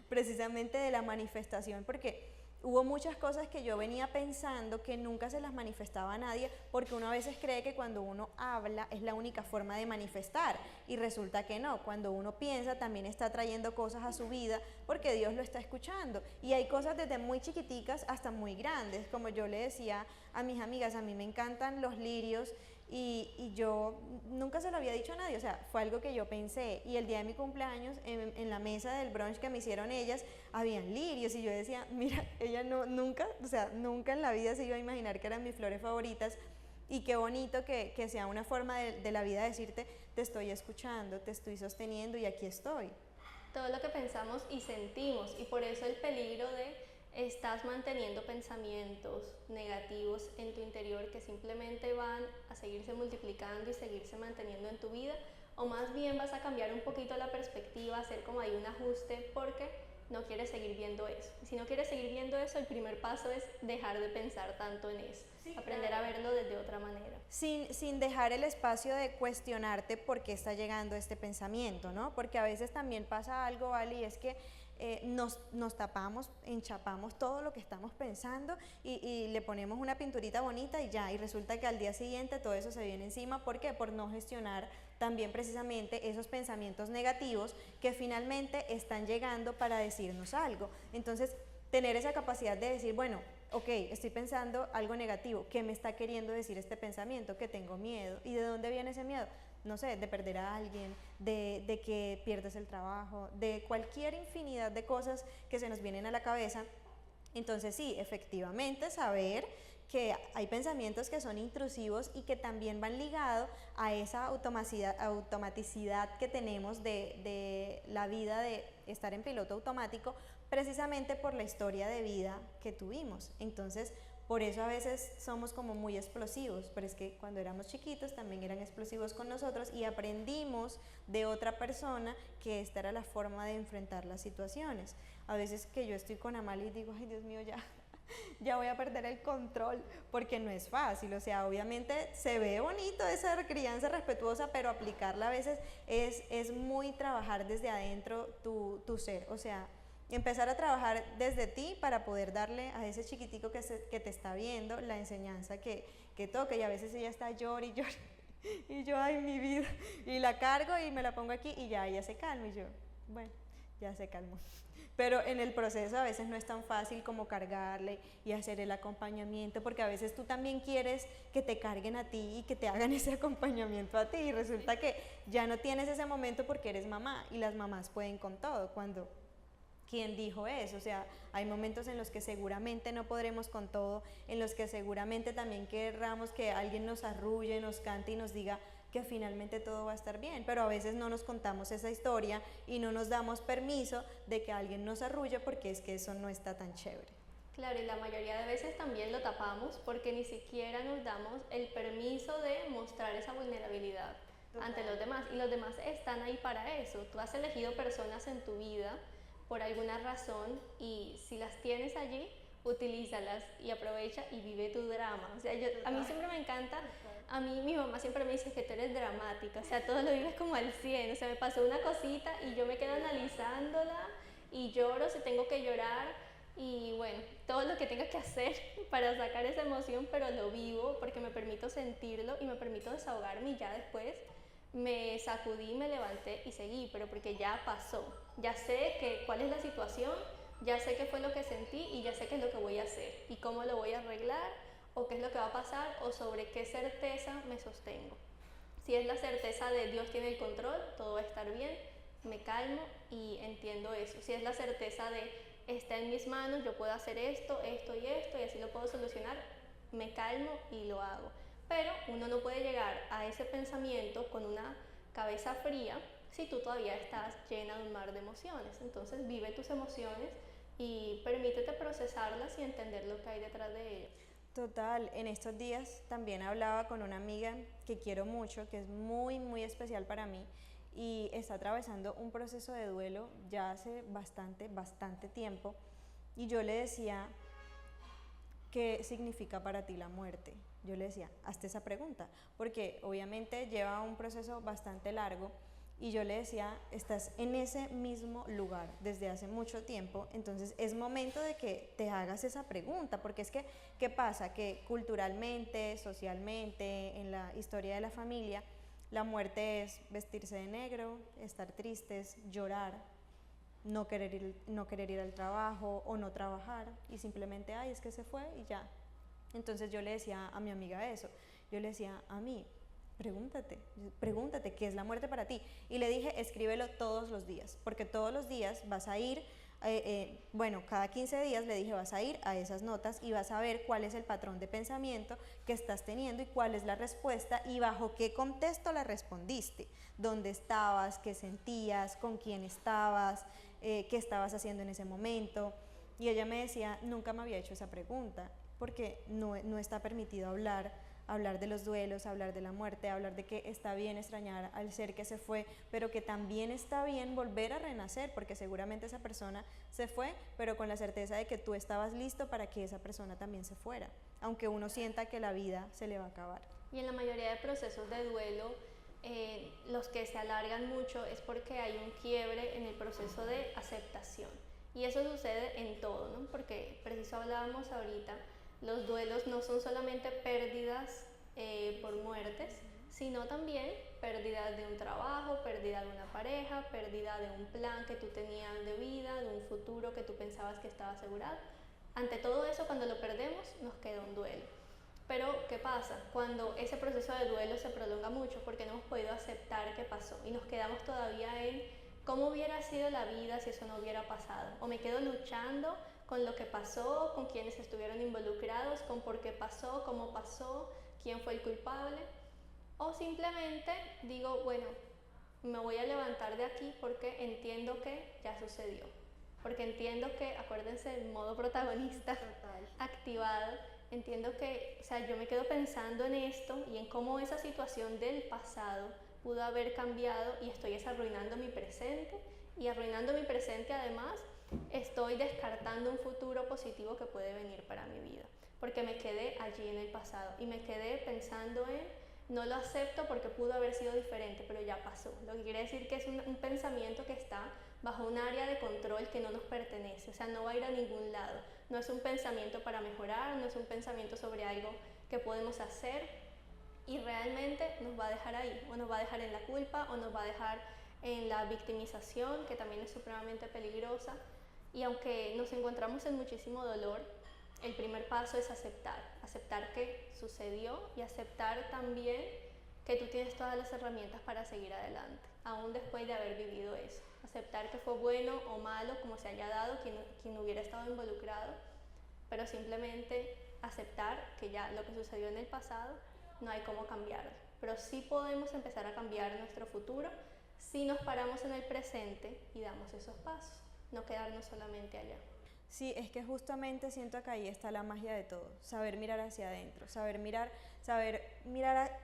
Speaker 1: precisamente de la manifestación porque hubo muchas cosas que yo venía pensando que nunca se las manifestaba a nadie porque uno a veces cree que cuando uno habla es la única forma de manifestar y resulta que no, cuando uno piensa también está trayendo cosas a su vida porque Dios lo está escuchando y hay cosas desde muy chiquiticas hasta muy grandes, como yo le decía a mis amigas, a mí me encantan los lirios y yo nunca se lo había dicho a nadie, o sea, fue algo que yo pensé y el día de mi cumpleaños en la mesa del brunch que me hicieron ellas, habían lirios y yo decía, mira, ella no, nunca, o sea, nunca en la vida se iba a imaginar que eran mis flores favoritas y qué bonito que sea una forma de la vida decirte, te estoy escuchando, te estoy sosteniendo y aquí estoy.
Speaker 2: Todo lo que pensamos y sentimos y por eso el peligro de estás manteniendo pensamientos negativos en tu interior que simplemente van a seguirse multiplicando y seguirse manteniendo en tu vida, o más bien vas a cambiar un poquito la perspectiva, hacer como ahí un ajuste porque no quieres seguir viendo eso. Y si no quieres seguir viendo eso, el primer paso es dejar de pensar tanto en eso, sí, aprender claro, a verlo desde otra manera.
Speaker 1: Sin dejar el espacio de cuestionarte por qué está llegando este pensamiento, ¿no? Porque a veces también pasa algo, ¿vale? Y es que nos tapamos, enchapamos todo lo que estamos pensando y le ponemos una pinturita bonita y ya, y resulta que al día siguiente todo eso se viene encima. ¿Por qué? Por no gestionar también precisamente esos pensamientos negativos que finalmente están llegando para decirnos algo. Entonces, tener esa capacidad de decir, bueno, ok, estoy pensando algo negativo, ¿qué me está queriendo decir este pensamiento? Que tengo miedo. ¿Y de dónde viene ese miedo? No sé, de perder a alguien, de que pierdes el trabajo, de cualquier infinidad de cosas que se nos vienen a la cabeza. Entonces sí, efectivamente saber que hay pensamientos que son intrusivos y que también van ligados a esa automaticidad que tenemos de la vida de estar en piloto automático, precisamente por la historia de vida que tuvimos. Entonces, por eso a veces somos como muy explosivos, pero es que cuando éramos chiquitos también eran explosivos con nosotros y aprendimos de otra persona que esta era la forma de enfrentar las situaciones. A veces que yo estoy con Amalia y digo, ay Dios mío, ya voy a perder el control, porque no es fácil, o sea, obviamente se ve bonito esa crianza respetuosa, pero aplicarla a veces es muy trabajar desde adentro tu ser, o sea, empezar a trabajar desde ti para poder darle a ese chiquitico que te está viendo la enseñanza que toque, y a veces ella está llor y llor y yo, ay mi vida, y la cargo y me la pongo aquí y ya ella se calma y yo, bueno, ya se calmó. Pero en el proceso a veces no es tan fácil como cargarle y hacer el acompañamiento, porque a veces tú también quieres que te carguen a ti y que te hagan ese acompañamiento a ti y resulta que ya no tienes ese momento porque eres mamá y las mamás pueden con todo. Cuando ¿quién dijo eso? O sea, hay momentos en los que seguramente no podremos con todo, en los que seguramente también querramos que alguien nos arrulle, nos cante y nos diga que finalmente todo va a estar bien, pero a veces no nos contamos esa historia y no nos damos permiso de que alguien nos arrulle porque es que eso no está tan chévere.
Speaker 2: Claro, y la mayoría de veces también lo tapamos porque ni siquiera nos damos el permiso de mostrar esa vulnerabilidad ante los demás, y los demás están ahí para eso. Tú has elegido personas en tu vida por alguna razón y si las tienes allí, utilízalas y aprovecha y vive tu drama. O sea, a mí siempre me encanta, a mí mi mamá siempre me dice que tú eres dramática, o sea, todo lo vives como al 100, o sea, me pasó una cosita y yo me quedo analizándola y lloro si tengo que llorar y bueno, todo lo que tenga que hacer para sacar esa emoción, pero lo vivo porque me permito sentirlo y me permito desahogarme y ya después me sacudí, me levanté y seguí, pero porque ya pasó, ya sé cuál es la situación, ya sé qué fue lo que sentí y ya sé qué es lo que voy a hacer y cómo lo voy a arreglar o qué es lo que va a pasar o sobre qué certeza me sostengo. Si es la certeza de Dios tiene el control, todo va a estar bien, me calmo y entiendo eso. Si es la certeza de está en mis manos, yo puedo hacer esto, esto y esto y así lo puedo solucionar, me calmo y lo hago. Pero uno no puede llegar a ese pensamiento con una cabeza fría si tú todavía estás llena de un mar de emociones. Entonces vive tus emociones y permítete procesarlas y entender lo que hay detrás de ellas.
Speaker 1: Total, en estos días también hablaba con una amiga que quiero mucho, que es muy, muy especial para mí y está atravesando un proceso de duelo ya hace bastante tiempo y yo le decía, ¿qué significa para ti la muerte? Yo le decía, hazte esa pregunta, porque obviamente lleva un proceso bastante largo y yo le decía, estás en ese mismo lugar desde hace mucho tiempo, entonces es momento de que te hagas esa pregunta, porque es que, ¿qué pasa? Que culturalmente, socialmente, en la historia de la familia, la muerte es vestirse de negro, estar tristes, llorar, no querer ir al trabajo o no trabajar y simplemente, ay, es que se fue y ya. Entonces yo le decía a mi amiga eso, yo le decía, a mí, pregúntate qué es la muerte para ti. Y le dije, escríbelo todos los días, porque todos los días vas a ir, bueno, cada 15 días le dije, vas a ir a esas notas y vas a ver cuál es el patrón de pensamiento que estás teniendo y cuál es la respuesta y bajo qué contexto la respondiste, dónde estabas, qué sentías, con quién estabas, qué estabas haciendo en ese momento. Y ella me decía, nunca me había hecho esa pregunta, porque no está permitido hablar de los duelos, hablar de la muerte, hablar de que está bien extrañar al ser que se fue, pero que también está bien volver a renacer, porque seguramente esa persona se fue, pero con la certeza de que tú estabas listo para que esa persona también se fuera, aunque uno sienta que la vida se le va a acabar.
Speaker 2: Y en la mayoría de procesos de duelo, los que se alargan mucho es porque hay un quiebre en el proceso de aceptación. Y eso sucede en todo, ¿no? Porque preciso hablábamos ahorita, los duelos no son solamente pérdidas por muertes, sino también pérdidas de un trabajo, pérdida de una pareja, pérdida de un plan que tú tenías de vida, de un futuro que tú pensabas que estaba asegurado. Ante todo eso, cuando lo perdemos, nos queda un duelo. Pero, ¿qué pasa? Cuando ese proceso de duelo se prolonga mucho porque no hemos podido aceptar qué pasó y nos quedamos todavía en cómo hubiera sido la vida si eso no hubiera pasado. O me quedo luchando con lo que pasó, con quienes estuvieron involucrados, con por qué pasó, cómo pasó, quién fue el culpable. O simplemente digo, bueno, me voy a levantar de aquí porque entiendo que ya sucedió. Porque entiendo que, acuérdense, el modo protagonista activado, entiendo que, o sea, yo me quedo pensando en esto y en cómo esa situación del pasado pudo haber cambiado y estoy arruinando mi presente. Y arruinando mi presente además, estoy descartando un futuro positivo que puede venir para mi vida. Porque me quedé allí en el pasado y me quedé pensando en, no lo acepto porque pudo haber sido diferente, pero ya pasó. Lo que quiere decir que es un pensamiento que está bajo un área de control que no nos pertenece, o sea, no va a ir a ningún lado. No es un pensamiento para mejorar, no es un pensamiento sobre algo que podemos hacer y realmente nos va a dejar ahí, o nos va a dejar en la culpa, o nos va a dejar en la victimización, que también es supremamente peligrosa. Y aunque nos encontramos en muchísimo dolor, el primer paso es aceptar que sucedió y aceptar también que tú tienes todas las herramientas para seguir adelante, aún después de haber vivido eso. Aceptar que fue bueno o malo, como se haya dado, quien hubiera estado involucrado, pero simplemente aceptar que ya lo que sucedió en el pasado no hay cómo cambiarlo. Pero sí podemos empezar a cambiar nuestro futuro si nos paramos en el presente y damos esos pasos, no quedarnos solamente allá.
Speaker 1: Sí, es que justamente siento que ahí está la magia de todo, saber mirar hacia adentro, saber mirar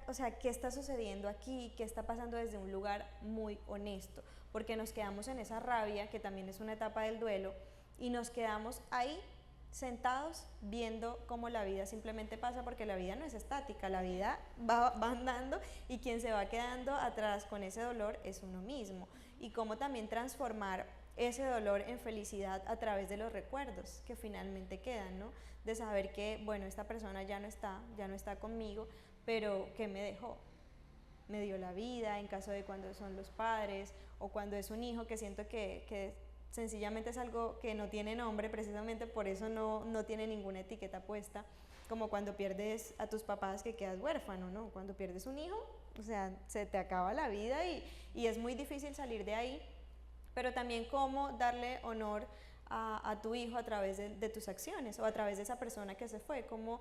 Speaker 1: o sea, qué está sucediendo aquí, qué está pasando desde un lugar muy honesto, porque nos quedamos en esa rabia, que también es una etapa del duelo, y nos quedamos ahí sentados viendo cómo la vida simplemente pasa, porque la vida no es estática, la vida va andando y quien se va quedando atrás con ese dolor es uno mismo, y cómo también transformar ese dolor en felicidad a través de los recuerdos que finalmente quedan, ¿no? De saber que, bueno, esta persona ya no está conmigo, pero ¿qué me dejó? Me dio la vida, en caso de cuando son los padres o cuando es un hijo, que siento que sencillamente es algo que no tiene nombre, precisamente por eso no tiene ninguna etiqueta puesta, como cuando pierdes a tus papás que quedas huérfano, ¿no? Cuando pierdes un hijo, o sea, se te acaba la vida y es muy difícil salir de ahí, pero también cómo darle honor a tu hijo a través de tus acciones o a través de esa persona que se fue, cómo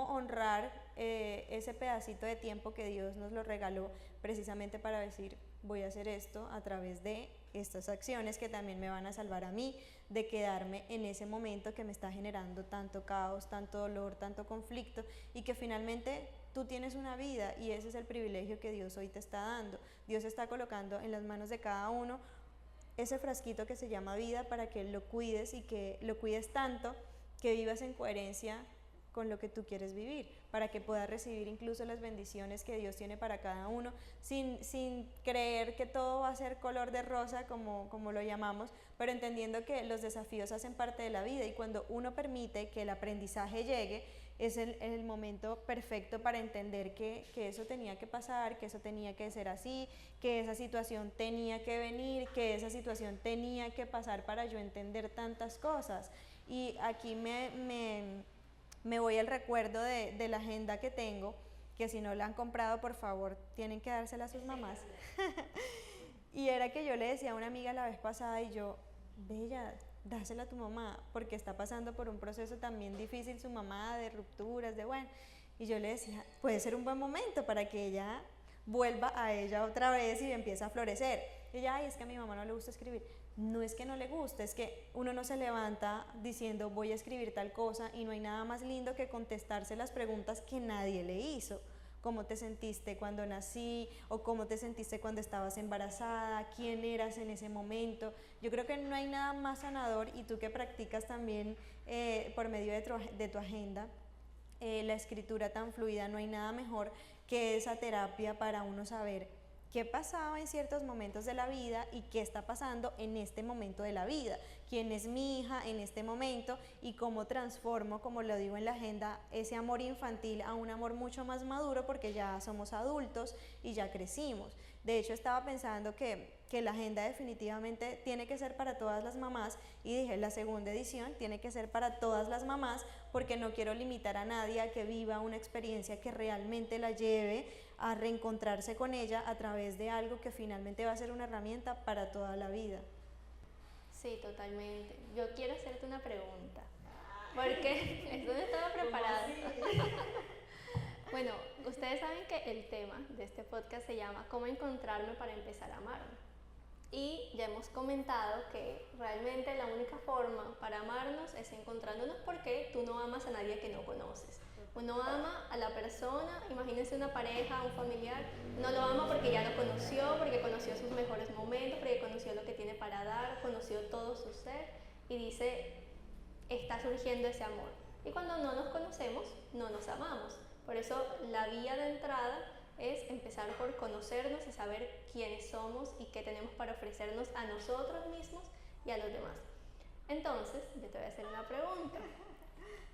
Speaker 1: honrar ese pedacito de tiempo que Dios nos lo regaló precisamente para decir, voy a hacer esto a través de estas acciones que también me van a salvar a mí de quedarme en ese momento que me está generando tanto caos, tanto dolor, tanto conflicto, y que finalmente tú tienes una vida y ese es el privilegio que Dios hoy te está dando. Dios está colocando en las manos de cada uno ese frasquito que se llama vida para que lo cuides y que lo cuides tanto que vivas en coherencia con lo que tú quieres vivir, para que puedas recibir incluso las bendiciones que Dios tiene para cada uno, sin creer que todo va a ser color de rosa, como lo llamamos, pero entendiendo que los desafíos hacen parte de la vida y cuando uno permite que el aprendizaje llegue, es el momento perfecto para entender que eso tenía que pasar, que eso tenía que ser así, que esa situación tenía que venir, que esa situación tenía que pasar para yo entender tantas cosas. Y aquí me voy al recuerdo de la agenda que tengo, que si no la han comprado, por favor, tienen que dársela a sus mamás. Y era que yo le decía a una amiga la vez pasada y yo, Bella, dásela a tu mamá, porque está pasando por un proceso también difícil su mamá, de rupturas, de bueno. Y yo le decía, puede ser un buen momento para que ella vuelva a ella otra vez y empiece a florecer. Y ella, ay, es que a mi mamá no le gusta escribir. No es que no le guste, es que uno no se levanta diciendo voy a escribir tal cosa y no hay nada más lindo que contestarse las preguntas que nadie le hizo. ¿Cómo te sentiste cuando nací? ¿O cómo te sentiste cuando estabas embarazada? ¿Quién eras en ese momento? Yo creo que no hay nada más sanador, y tú que practicas también por medio de tu agenda la escritura tan fluida, no hay nada mejor que esa terapia para uno saber qué pasaba en ciertos momentos de la vida y qué está pasando en este momento de la vida, quién es mi hija en este momento y cómo transformo, como lo digo en la agenda, ese amor infantil a un amor mucho más maduro porque ya somos adultos y ya crecimos. De hecho, estaba pensando que la agenda definitivamente tiene que ser para todas las mamás y dije, la segunda edición tiene que ser para todas las mamás porque no quiero limitar a nadie a que viva una experiencia que realmente la lleve a reencontrarse con ella a través de algo que finalmente va a ser una herramienta para toda la vida.
Speaker 2: Sí, totalmente. Yo quiero hacerte una pregunta, porque esto no estaba preparado. Bueno, ustedes saben que el tema de este podcast se llama ¿Cómo encontrarme para empezar a amarme? Y ya hemos comentado que realmente la única forma para amarnos es encontrándonos porque tú no amas a nadie que no conoces. Uno ama a la persona, imagínense una pareja, un familiar, no lo ama porque ya lo conoció, porque conoció sus mejores momentos, porque conoció lo que tiene para dar, conoció todo su ser y dice, está surgiendo ese amor. Y cuando no nos conocemos, no nos amamos. Por eso la vía de entrada es empezar por conocernos y saber quiénes somos y qué tenemos para ofrecernos a nosotros mismos y a los demás. Entonces, yo te voy a hacer una pregunta,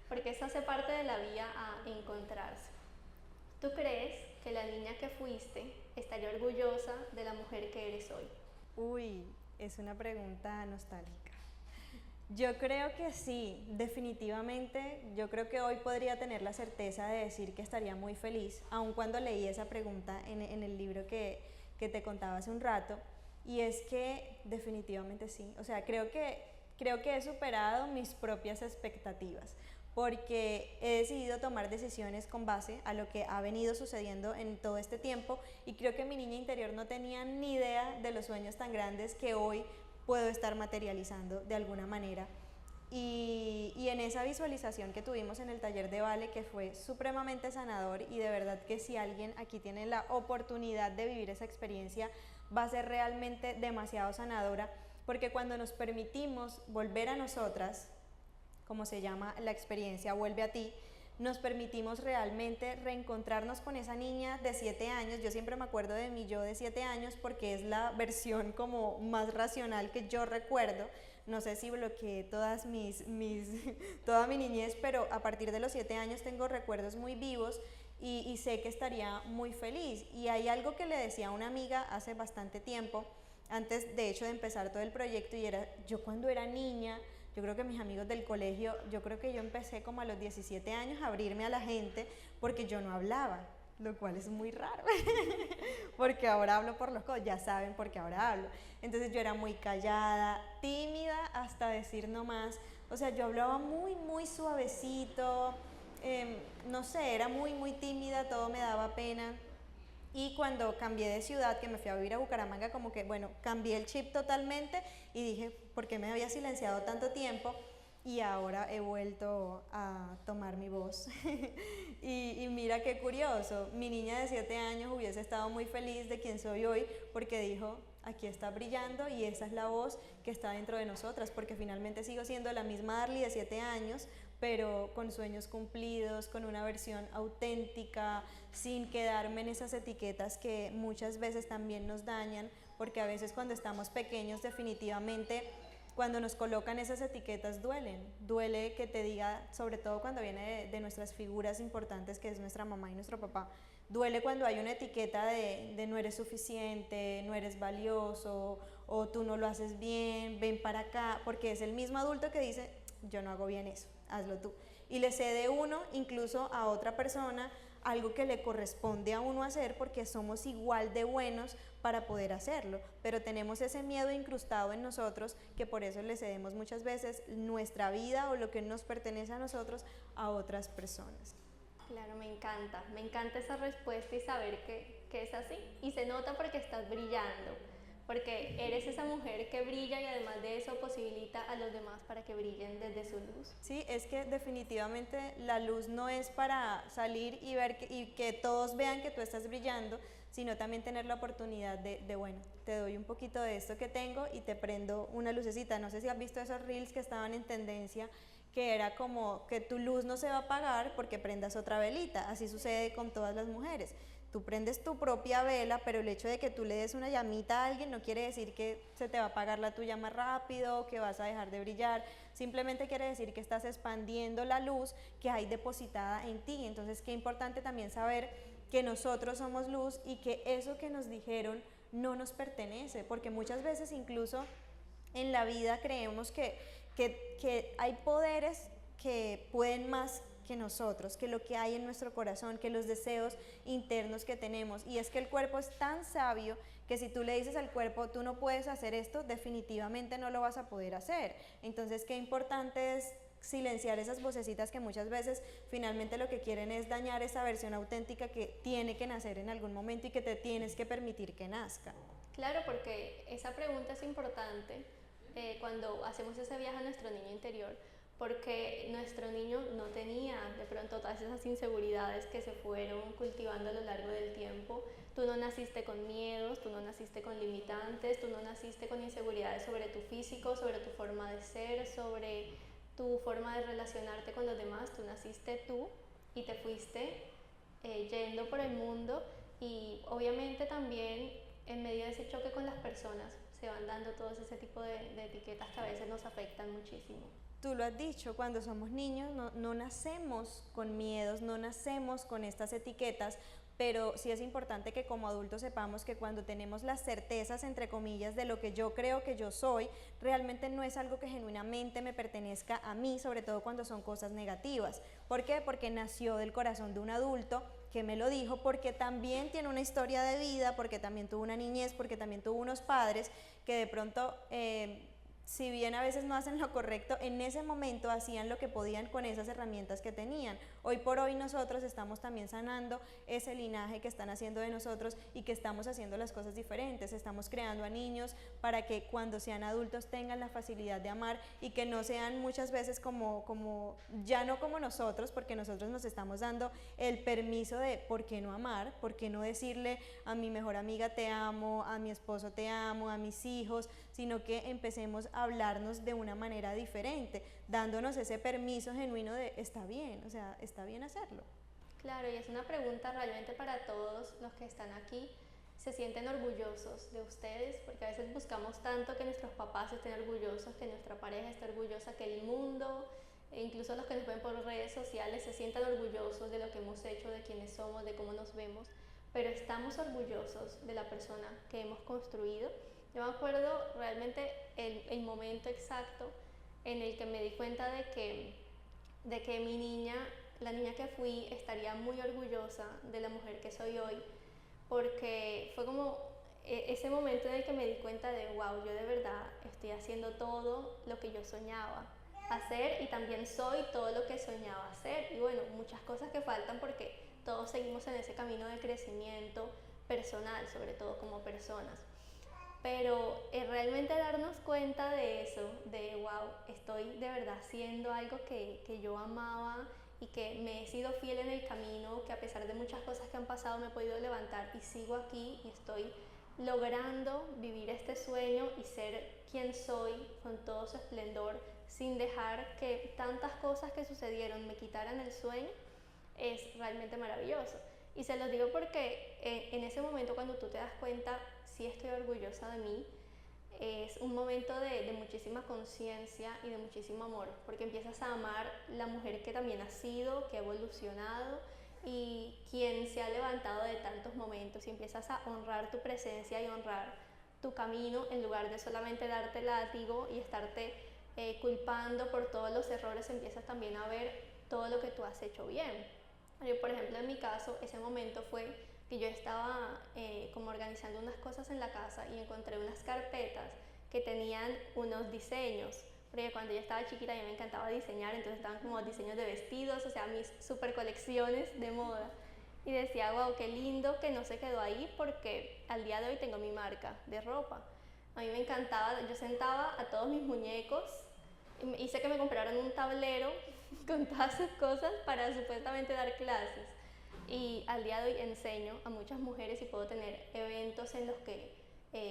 Speaker 2: porque eso hace parte de la vía a encontrarse. ¿Tú crees que la niña que fuiste estaría orgullosa de la mujer que eres hoy?
Speaker 1: Uy, es una pregunta nostálgica. Yo creo que sí, definitivamente. Yo creo que hoy podría tener la certeza de decir que estaría muy feliz, aun cuando leí esa pregunta en el libro que te contaba hace un rato. Y es que definitivamente sí. O sea, creo que he superado mis propias expectativas, porque he decidido tomar decisiones con base a lo que ha venido sucediendo en todo este tiempo y creo que mi niña interior no tenía ni idea de los sueños tan grandes que hoy puedo estar materializando de alguna manera. Y en esa visualización que tuvimos en el taller de Vale, que fue supremamente sanador, y de verdad que si alguien aquí tiene la oportunidad de vivir esa experiencia, va a ser realmente demasiado sanadora, porque cuando nos permitimos volver a nosotras, como se llama la experiencia, vuelve a ti, nos permitimos realmente reencontrarnos con esa niña de 7 años. Yo siempre me acuerdo de mi yo de 7 años porque es la versión como más racional que yo recuerdo. No sé si bloqueé toda mi niñez, pero a partir de los 7 años tengo recuerdos muy vivos y sé que estaría muy feliz. Y hay algo que le decía a una amiga hace bastante tiempo, antes de hecho de empezar todo el proyecto, y era, yo cuando era niña, yo creo que mis amigos del colegio, yo creo que yo empecé como a los 17 años a abrirme a la gente porque yo no hablaba. lo cual es muy raro, porque ahora hablo por los codos, ya saben por qué ahora hablo. Entonces yo era muy callada, tímida hasta decir no más, o sea, yo hablaba muy, muy suavecito, no sé, era muy, muy tímida, todo me daba pena. Y cuando cambié de ciudad, que me fui a vivir a Bucaramanga, como que, bueno, cambié el chip totalmente y dije, ¿por qué me había silenciado tanto tiempo? Y ahora he vuelto a tomar mi voz. Y mira qué curioso, mi niña de 7 años hubiese estado muy feliz de quien soy hoy porque dijo, aquí está brillando y esa es la voz que está dentro de nosotras, porque finalmente sigo siendo la misma Darly de 7 años, pero con sueños cumplidos, con una versión auténtica, sin quedarme en esas etiquetas que muchas veces también nos dañan, porque a veces cuando estamos pequeños definitivamente cuando nos colocan esas etiquetas duelen, duele que te diga, sobre todo cuando viene de nuestras figuras importantes que es nuestra mamá y nuestro papá, duele cuando hay una etiqueta de no eres suficiente, no eres valioso o tú no lo haces bien, ven para acá, porque es el mismo adulto que dice, yo no hago bien eso, hazlo tú. Y le cede uno incluso a otra persona algo que le corresponde a uno hacer porque somos igual de buenos para poder hacerlo, pero tenemos ese miedo incrustado en nosotros que por eso le cedemos muchas veces nuestra vida o lo que nos pertenece a nosotros a otras personas.
Speaker 2: Claro, me encanta esa respuesta y saber que es así. Y se nota porque estás brillando, porque eres esa mujer que brilla y además de eso posibilita a los demás para que brillen desde su luz.
Speaker 1: Sí, es que definitivamente la luz no es para salir y ver y que todos vean que tú estás brillando, sino también tener la oportunidad de, bueno, te doy un poquito de esto que tengo y te prendo una lucecita. No sé si has visto esos reels que estaban en tendencia, que era como que tu luz no se va a apagar porque prendas otra velita. Así sucede con todas las mujeres. Tú prendes tu propia vela, pero el hecho de que tú le des una llamita a alguien no quiere decir que se te va a apagar la tuya más rápido, que vas a dejar de brillar, simplemente quiere decir que estás expandiendo la luz que hay depositada en ti. Entonces, qué importante también saber que nosotros somos luz y que eso que nos dijeron no nos pertenece, porque muchas veces incluso en la vida creemos que hay poderes que pueden más que nosotros, que lo que hay en nuestro corazón, que los deseos internos que tenemos. Y es que el cuerpo es tan sabio que si tú le dices al cuerpo, tú no puedes hacer esto, definitivamente no lo vas a poder hacer. Entonces, qué importante es silenciar esas vocecitas que muchas veces finalmente lo que quieren es dañar esa versión auténtica que tiene que nacer en algún momento y que te tienes que permitir que nazca.
Speaker 2: Claro, porque esa pregunta es importante cuando hacemos ese viaje a nuestro niño interior, porque nuestro niño no tenía de pronto todas esas inseguridades que se fueron cultivando a lo largo del tiempo. Tú no naciste con miedos, tú no naciste con limitantes, tú no naciste con inseguridades sobre tu físico, sobre tu forma de ser, sobre tu forma de relacionarte con los demás. Tú naciste tú y te fuiste yendo por el mundo y obviamente también en medio de ese choque con las personas se van dando todos ese tipo de etiquetas que a veces nos afectan muchísimo.
Speaker 1: Tú lo has dicho, cuando somos niños no nacemos con miedos, no nacemos con estas etiquetas, pero sí es importante que como adultos sepamos que cuando tenemos las certezas, entre comillas, de lo que yo creo que yo soy, realmente no es algo que genuinamente me pertenezca a mí, sobre todo cuando son cosas negativas. ¿Por qué? Porque nació del corazón de un adulto que me lo dijo, porque también tiene una historia de vida, porque también tuvo una niñez, porque también tuvo unos padres que de pronto si bien a veces no hacen lo correcto, en ese momento hacían lo que podían con esas herramientas que tenían. Hoy por hoy nosotros estamos también sanando ese linaje que están haciendo de nosotros y que estamos haciendo las cosas diferentes. Estamos creando a niños para que cuando sean adultos tengan la facilidad de amar y que no sean muchas veces ya no como nosotros, porque nosotros nos estamos dando el permiso de por qué no amar, por qué no decirle a mi mejor amiga te amo, a mi esposo te amo, a mis hijos, sino que empecemos a hablarnos de una manera diferente, dándonos ese permiso genuino de está bien, o sea, está bien hacerlo.
Speaker 2: Claro, y es una pregunta realmente para todos los que están aquí. ¿Se sienten orgullosos de ustedes? Porque a veces buscamos tanto que nuestros papás estén orgullosos, que nuestra pareja esté orgullosa, que el mundo, e incluso los que nos ven por redes sociales, se sientan orgullosos de lo que hemos hecho, de quiénes somos, de cómo nos vemos, pero estamos orgullosos de la persona que hemos construido. Yo me acuerdo realmente el momento exacto en el que me di cuenta de que mi niña la niña que fui estaría muy orgullosa de la mujer que soy hoy, porque fue como ese momento en el que me di cuenta de, wow, yo de verdad estoy haciendo todo lo que yo soñaba hacer y también soy todo lo que soñaba hacer. Y bueno, muchas cosas que faltan porque todos seguimos en ese camino de crecimiento personal, sobre todo como personas. Pero realmente darnos cuenta de eso, de wow, estoy de verdad haciendo algo que yo amaba y que me he sido fiel en el camino, que a pesar de muchas cosas que han pasado me he podido levantar y sigo aquí y estoy logrando vivir este sueño y ser quien soy con todo su esplendor, sin dejar que tantas cosas que sucedieron me quitaran el sueño, es realmente maravilloso. Y se los digo porque en ese momento cuando tú te das cuenta, sí estoy orgullosa de mí, es un momento de muchísima conciencia y de muchísimo amor, porque empiezas a amar la mujer que también has sido, que ha evolucionado y quien se ha levantado de tantos momentos, y empiezas a honrar tu presencia y honrar tu camino en lugar de solamente darte látigo y estarte culpando por todos los errores. Empiezas también a ver todo lo que tú has hecho bien. Yo, por ejemplo, en mi caso, ese momento fue que yo estaba como organizando unas cosas en la casa y encontré unas carpetas que tenían unos diseños, porque cuando yo estaba chiquita a mí me encantaba diseñar, entonces estaban como diseños de vestidos, o sea, mis super colecciones de moda. Y decía, wow, qué lindo que no se quedó ahí, porque al día de hoy tengo mi marca de ropa. A mí me encantaba, yo sentaba a todos mis muñecos, hice que me compraran un tablero con todas sus cosas para supuestamente dar clases. Y al día de hoy enseño a muchas mujeres y puedo tener eventos en los que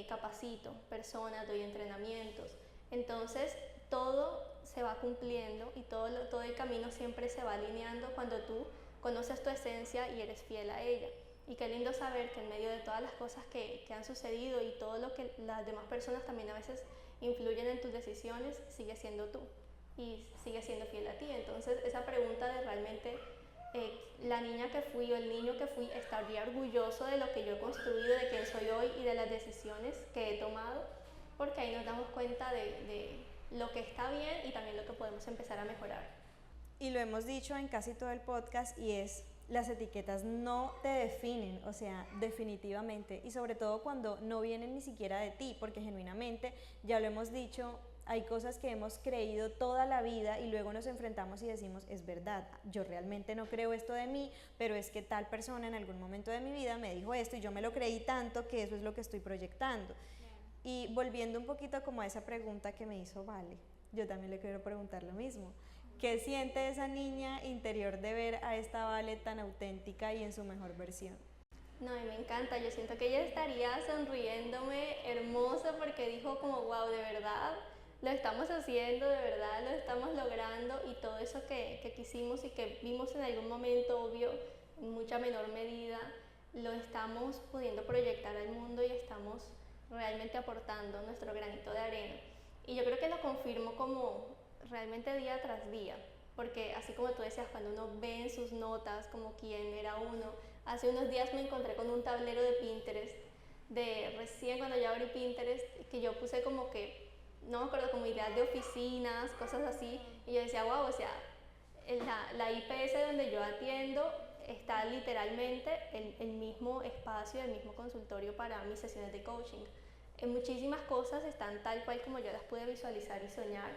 Speaker 2: capacito personas, doy entrenamientos. Entonces todo se va cumpliendo y todo el camino siempre se va alineando cuando tú conoces tu esencia y eres fiel a ella. Y qué lindo saber que en medio de todas las cosas que han sucedido y todo lo que las demás personas también a veces influyen en tus decisiones, sigues siendo tú y sigues siendo fiel a ti. Entonces esa pregunta de realmente la niña que fui o el niño que fui estaría orgulloso de lo que yo he construido, de quién soy hoy y de las decisiones que he tomado, porque ahí nos damos cuenta de lo que está bien y también lo que podemos empezar a mejorar.
Speaker 1: Y lo hemos dicho en casi todo el podcast, y es: las etiquetas no te definen, o sea, definitivamente, y sobre todo cuando no vienen ni siquiera de ti, porque genuinamente, ya lo hemos dicho, hay cosas que hemos creído toda la vida y luego nos enfrentamos y decimos, es verdad, yo realmente no creo esto de mí, pero es que tal persona en algún momento de mi vida me dijo esto y yo me lo creí tanto que eso es lo que estoy proyectando. Y volviendo un poquito como a esa pregunta que me hizo Vale, yo también le quiero preguntar lo mismo. ¿Qué siente esa niña interior de ver a esta Vale tan auténtica y en su mejor versión?
Speaker 2: No, y me encanta, yo siento que ella estaría sonriéndome hermosa porque dijo como, wow, de verdad, lo estamos haciendo, de verdad lo estamos logrando, y todo eso que quisimos y que vimos en algún momento, obvio, en mucha menor medida, lo estamos pudiendo proyectar al mundo y estamos realmente aportando nuestro granito de arena. Y yo creo que lo confirmo como realmente día tras día, porque así como tú decías, cuando uno ve en sus notas como quién era uno, hace unos días me encontré con un tablero de Pinterest, de recién cuando yo abrí Pinterest, que yo puse como que, no me acuerdo, como ideas de oficinas, cosas así, y yo decía, wow, o sea, la IPS donde yo atiendo está literalmente el mismo espacio, el mismo consultorio para mis sesiones de coaching. Muchísimas cosas están tal cual como yo las pude visualizar y soñar,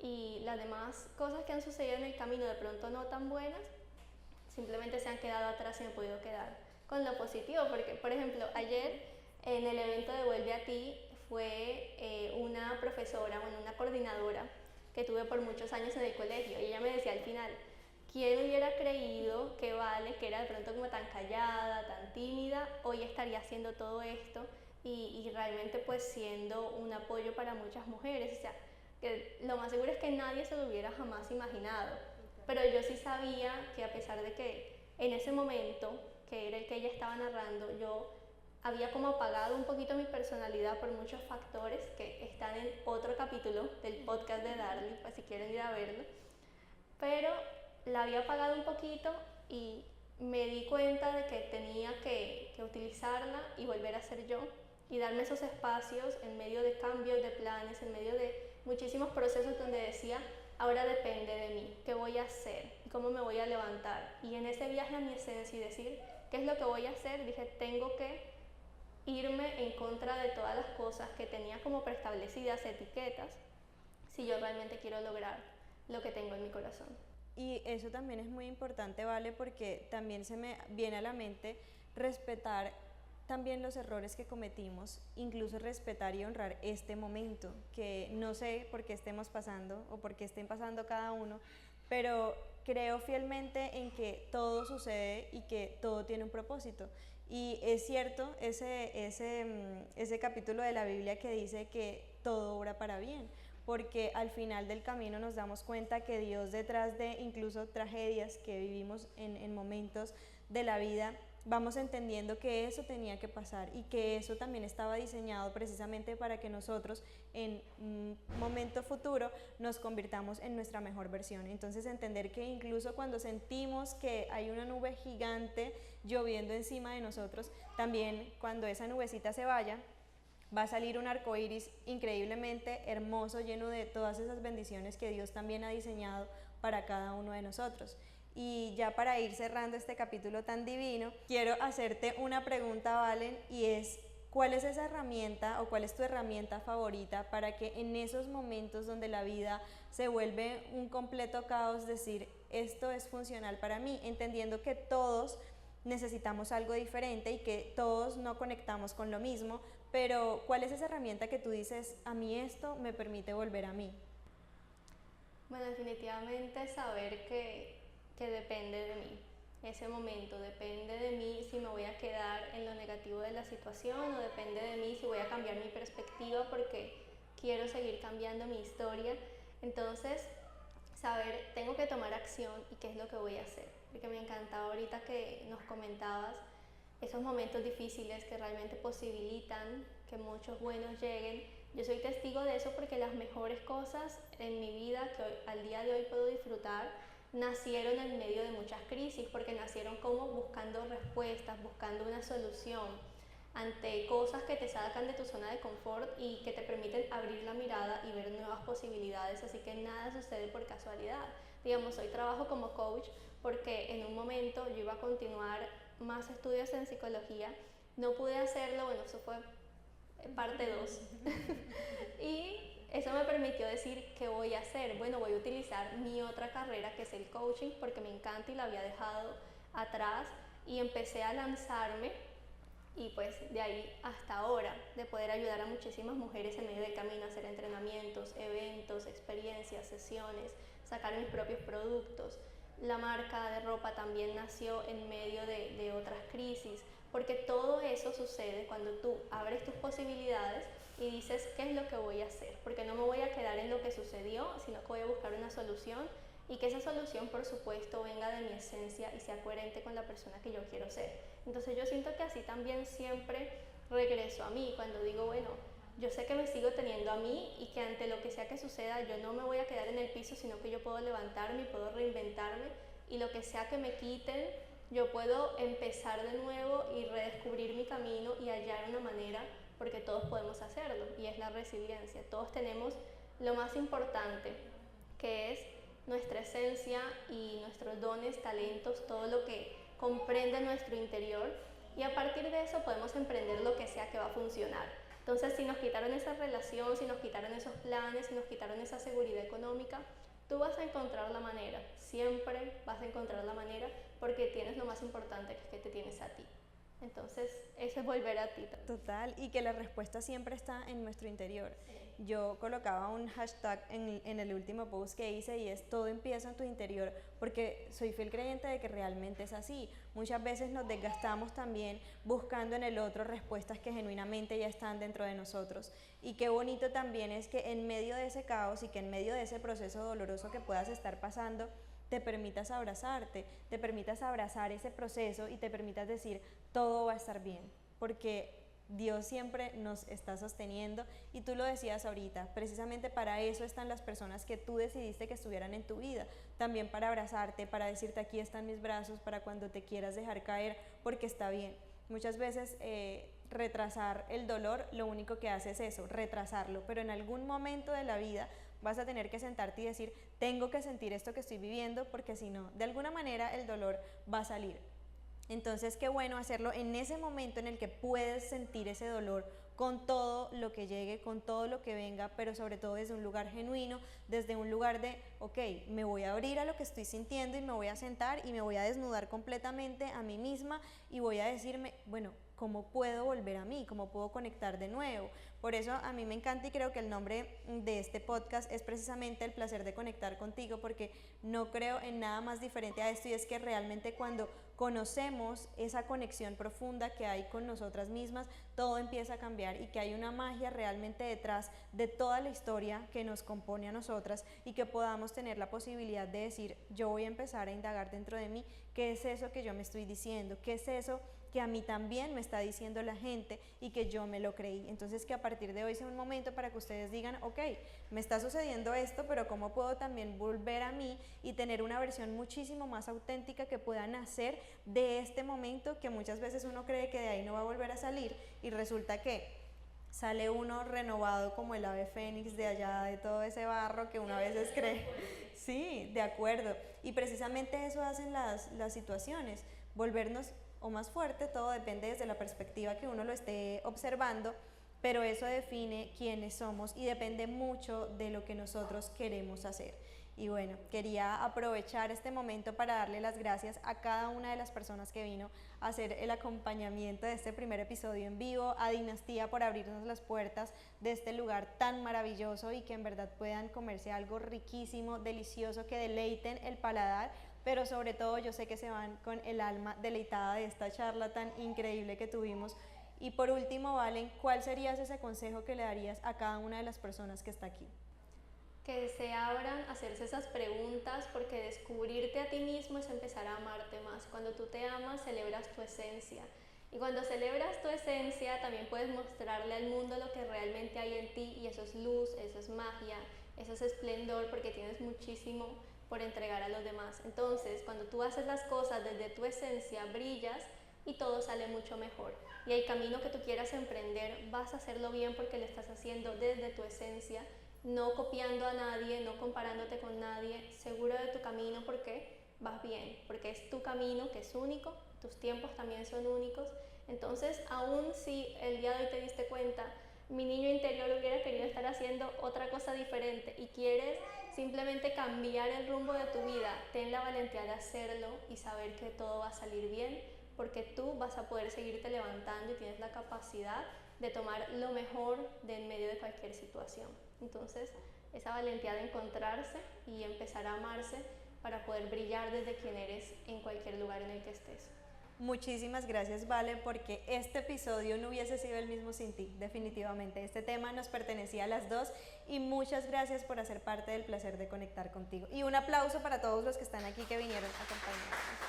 Speaker 2: y las demás cosas que han sucedido en el camino, de pronto no tan buenas, simplemente se han quedado atrás y me he podido quedar con lo positivo, porque por ejemplo ayer en el evento de Vuelve a Ti fue una profesora, bueno, una coordinadora que tuve por muchos años en el colegio, y ella me decía al final, ¿quién hubiera creído que Vale, que era de pronto como tan callada, tan tímida, hoy estaría haciendo todo esto y realmente pues siendo un apoyo para muchas mujeres? O sea, que lo más seguro es que nadie se lo hubiera jamás imaginado, pero yo sí sabía que a pesar de que en ese momento, que era el que ella estaba narrando, yo había como apagado un poquito mi personalidad por muchos factores que están en otro capítulo del podcast de Darly, pues si quieren ir a verlo, pero la había apagado un poquito y me di cuenta de que tenía que utilizarla y volver a ser yo y darme esos espacios en medio de cambios de planes, en medio de muchísimos procesos donde decía, ahora depende de mí, ¿qué voy a hacer? y cómo me voy a levantar. Y en ese viaje a mi esencia y decir, ¿qué es lo que voy a hacer? Dije, tengo que irme en contra de todas las cosas que tenía como preestablecidas, etiquetas, si yo realmente quiero lograr lo que tengo en mi corazón.
Speaker 1: Y eso también es muy importante, ¿vale? Porque también se me viene a la mente respetar también los errores que cometimos, incluso respetar y honrar este momento, que no sé por qué estemos pasando o por qué estén pasando cada uno, pero creo fielmente en que todo sucede y que todo tiene un propósito. Y es cierto ese capítulo de la Biblia que dice que todo obra para bien, porque al final del camino nos damos cuenta que Dios, detrás de incluso tragedias que vivimos en momentos de la vida, vamos entendiendo que eso tenía que pasar y que eso también estaba diseñado precisamente para que nosotros en un momento futuro nos convirtamos en nuestra mejor versión. Entonces entender que incluso cuando sentimos que hay una nube gigante lloviendo encima de nosotros, también cuando esa nubecita se vaya, va a salir un arco iris increíblemente hermoso, lleno de todas esas bendiciones que Dios también ha diseñado para cada uno de nosotros. Y ya para ir cerrando este capítulo tan divino, quiero hacerte una pregunta, Valen, y es, ¿cuál es esa herramienta o cuál es tu herramienta favorita para que en esos momentos donde la vida se vuelve un completo caos, decir, esto es funcional para mí, entendiendo que todos necesitamos algo diferente y que todos no conectamos con lo mismo, pero ¿cuál es esa herramienta que tú dices, a mí esto me permite volver a mí?
Speaker 2: Bueno, definitivamente saber que depende de mí. Ese momento depende de mí si me voy a quedar en lo negativo de la situación o depende de mí si voy a cambiar mi perspectiva porque quiero seguir cambiando mi historia. Entonces, saber, tengo que tomar acción y qué es lo que voy a hacer. Porque me encantaba ahorita que nos comentabas esos momentos difíciles que realmente posibilitan que muchos buenos lleguen. Yo soy testigo de eso porque las mejores cosas en mi vida que hoy, al día de hoy puedo disfrutar nacieron en medio de muchas crisis, porque nacieron como buscando respuestas, buscando una solución ante cosas que te sacan de tu zona de confort y que te permiten abrir la mirada y ver nuevas posibilidades, así que nada sucede por casualidad. Digamos, hoy trabajo como coach porque en un momento yo iba a continuar más estudios en psicología, no pude hacerlo, bueno, eso fue parte 2 y eso me permitió decir qué voy a hacer. Bueno, voy a utilizar mi otra carrera que es el coaching porque me encanta y la había dejado atrás y empecé a lanzarme y pues de ahí hasta ahora de poder ayudar a muchísimas mujeres en medio del camino a hacer entrenamientos, eventos, experiencias, sesiones, sacar mis propios productos. La marca de ropa también nació en medio de otras crisis, porque todo eso sucede cuando tú abres tus posibilidades y dices qué es lo que voy a hacer, porque no me voy a quedar en lo que sucedió, sino que voy a buscar una solución y que esa solución, por supuesto, venga de mi esencia y sea coherente con la persona que yo quiero ser. Entonces yo siento que así también siempre regreso a mí, cuando digo, bueno, yo sé que me sigo teniendo a mí y que ante lo que sea que suceda yo no me voy a quedar en el piso, sino que yo puedo levantarme y puedo reinventarme y lo que sea que me quiten, yo puedo empezar de nuevo y redescubrir mi camino y hallar una manera, porque todos podemos hacerlo y es la resiliencia. Todos tenemos lo más importante, que es nuestra esencia y nuestros dones, talentos, todo lo que comprende nuestro interior y a partir de eso podemos emprender lo que sea que va a funcionar. Entonces, si nos quitaron esa relación, si nos quitaron esos planes, si nos quitaron esa seguridad económica, tú vas a encontrar la manera, siempre vas a encontrar la manera porque tienes lo más importante que es que te tienes a ti. Entonces, eso es volver a ti.
Speaker 1: Total, y que la respuesta siempre está en nuestro interior. Sí. Yo colocaba un hashtag en el último post que hice y es todo empieza en tu interior, porque soy fiel creyente de que realmente es así. Muchas veces nos desgastamos también buscando en el otro respuestas que genuinamente ya están dentro de nosotros. Y qué bonito también es que en medio de ese caos y que en medio de ese proceso doloroso que puedas estar pasando, te permitas abrazarte, te permitas abrazar ese proceso y te permitas decir, todo va a estar bien, porque Dios siempre nos está sosteniendo y tú lo decías ahorita, precisamente para eso están las personas que tú decidiste que estuvieran en tu vida, también para abrazarte, para decirte aquí están mis brazos, para cuando te quieras dejar caer, porque está bien. Muchas veces retrasar el dolor lo único que hace es eso, retrasarlo, pero en algún momento de la vida vas a tener que sentarte y decir, tengo que sentir esto que estoy viviendo, porque si no, de alguna manera el dolor va a salir. Entonces, qué bueno hacerlo en ese momento en el que puedes sentir ese dolor con todo lo que llegue, con todo lo que venga, pero sobre todo desde un lugar genuino, desde un lugar de, ok, me voy a abrir a lo que estoy sintiendo y me voy a sentar y me voy a desnudar completamente a mí misma y voy a decirme, bueno, ¿cómo puedo volver a mí? ¿Cómo puedo conectar de nuevo? Por eso a mí me encanta y creo que el nombre de este podcast es precisamente el placer de conectar contigo, porque no creo en nada más diferente a esto, y es que realmente cuando conocemos esa conexión profunda que hay con nosotras mismas, todo empieza a cambiar y que hay una magia realmente detrás de toda la historia que nos compone a nosotras y que podamos tener la posibilidad de decir, yo voy a empezar a indagar dentro de mí, ¿qué es eso que yo me estoy diciendo? ¿Qué es eso que a mí también me está diciendo la gente y que yo me lo creí? Entonces, que a partir de hoy sea un momento para que ustedes digan, ok, me está sucediendo esto, pero ¿cómo puedo también volver a mí y tener una versión muchísimo más auténtica que pueda nacer de este momento, que muchas veces uno cree que de ahí no va a volver a salir y resulta que sale uno renovado como el ave fénix de allá, de todo ese barro que uno a veces cree? Sí, de acuerdo. Y precisamente eso hacen las situaciones, volvernos o más fuerte, todo depende desde la perspectiva que uno lo esté observando, pero eso define quiénes somos y depende mucho de lo que nosotros queremos hacer. Y bueno, quería aprovechar este momento para darle las gracias a cada una de las personas que vino a hacer el acompañamiento de este primer episodio en vivo, a Dinastía por abrirnos las puertas de este lugar tan maravilloso y que en verdad puedan comerse algo riquísimo, delicioso, que deleiten el paladar, pero sobre todo yo sé que se van con el alma deleitada de esta charla tan increíble que tuvimos. Y por último, Valen, ¿cuál sería ese consejo que le darías a cada una de las personas que está aquí?
Speaker 2: Que se abran a hacerse esas preguntas, porque descubrirte a ti mismo es empezar a amarte más. Cuando tú te amas, celebras tu esencia. Y cuando celebras tu esencia, también puedes mostrarle al mundo lo que realmente hay en ti, y eso es luz, eso es magia, eso es esplendor, porque tienes muchísimo por entregar a los demás. Entonces, cuando tú haces las cosas desde tu esencia, brillas y todo sale mucho mejor. Y el camino que tú quieras emprender, vas a hacerlo bien porque lo estás haciendo desde tu esencia, no copiando a nadie, no comparándote con nadie, seguro de tu camino porque vas bien, porque es tu camino que es único, tus tiempos también son únicos. Entonces, aun si el día de hoy te diste cuenta, mi niño interior hubiera querido estar haciendo otra cosa diferente y quieres simplemente cambiar el rumbo de tu vida, ten la valentía de hacerlo y saber que todo va a salir bien, porque tú vas a poder seguirte levantando y tienes la capacidad de tomar lo mejor de en medio de cualquier situación. Entonces, esa valentía de encontrarse y empezar a amarse para poder brillar desde quien eres en cualquier lugar en el que estés.
Speaker 1: Muchísimas gracias, Vale, porque este episodio no hubiese sido el mismo sin ti, definitivamente. Este tema nos pertenecía a las dos y muchas gracias por hacer parte del placer de conectar contigo. Y un aplauso para todos los que están aquí que vinieron a acompañarnos.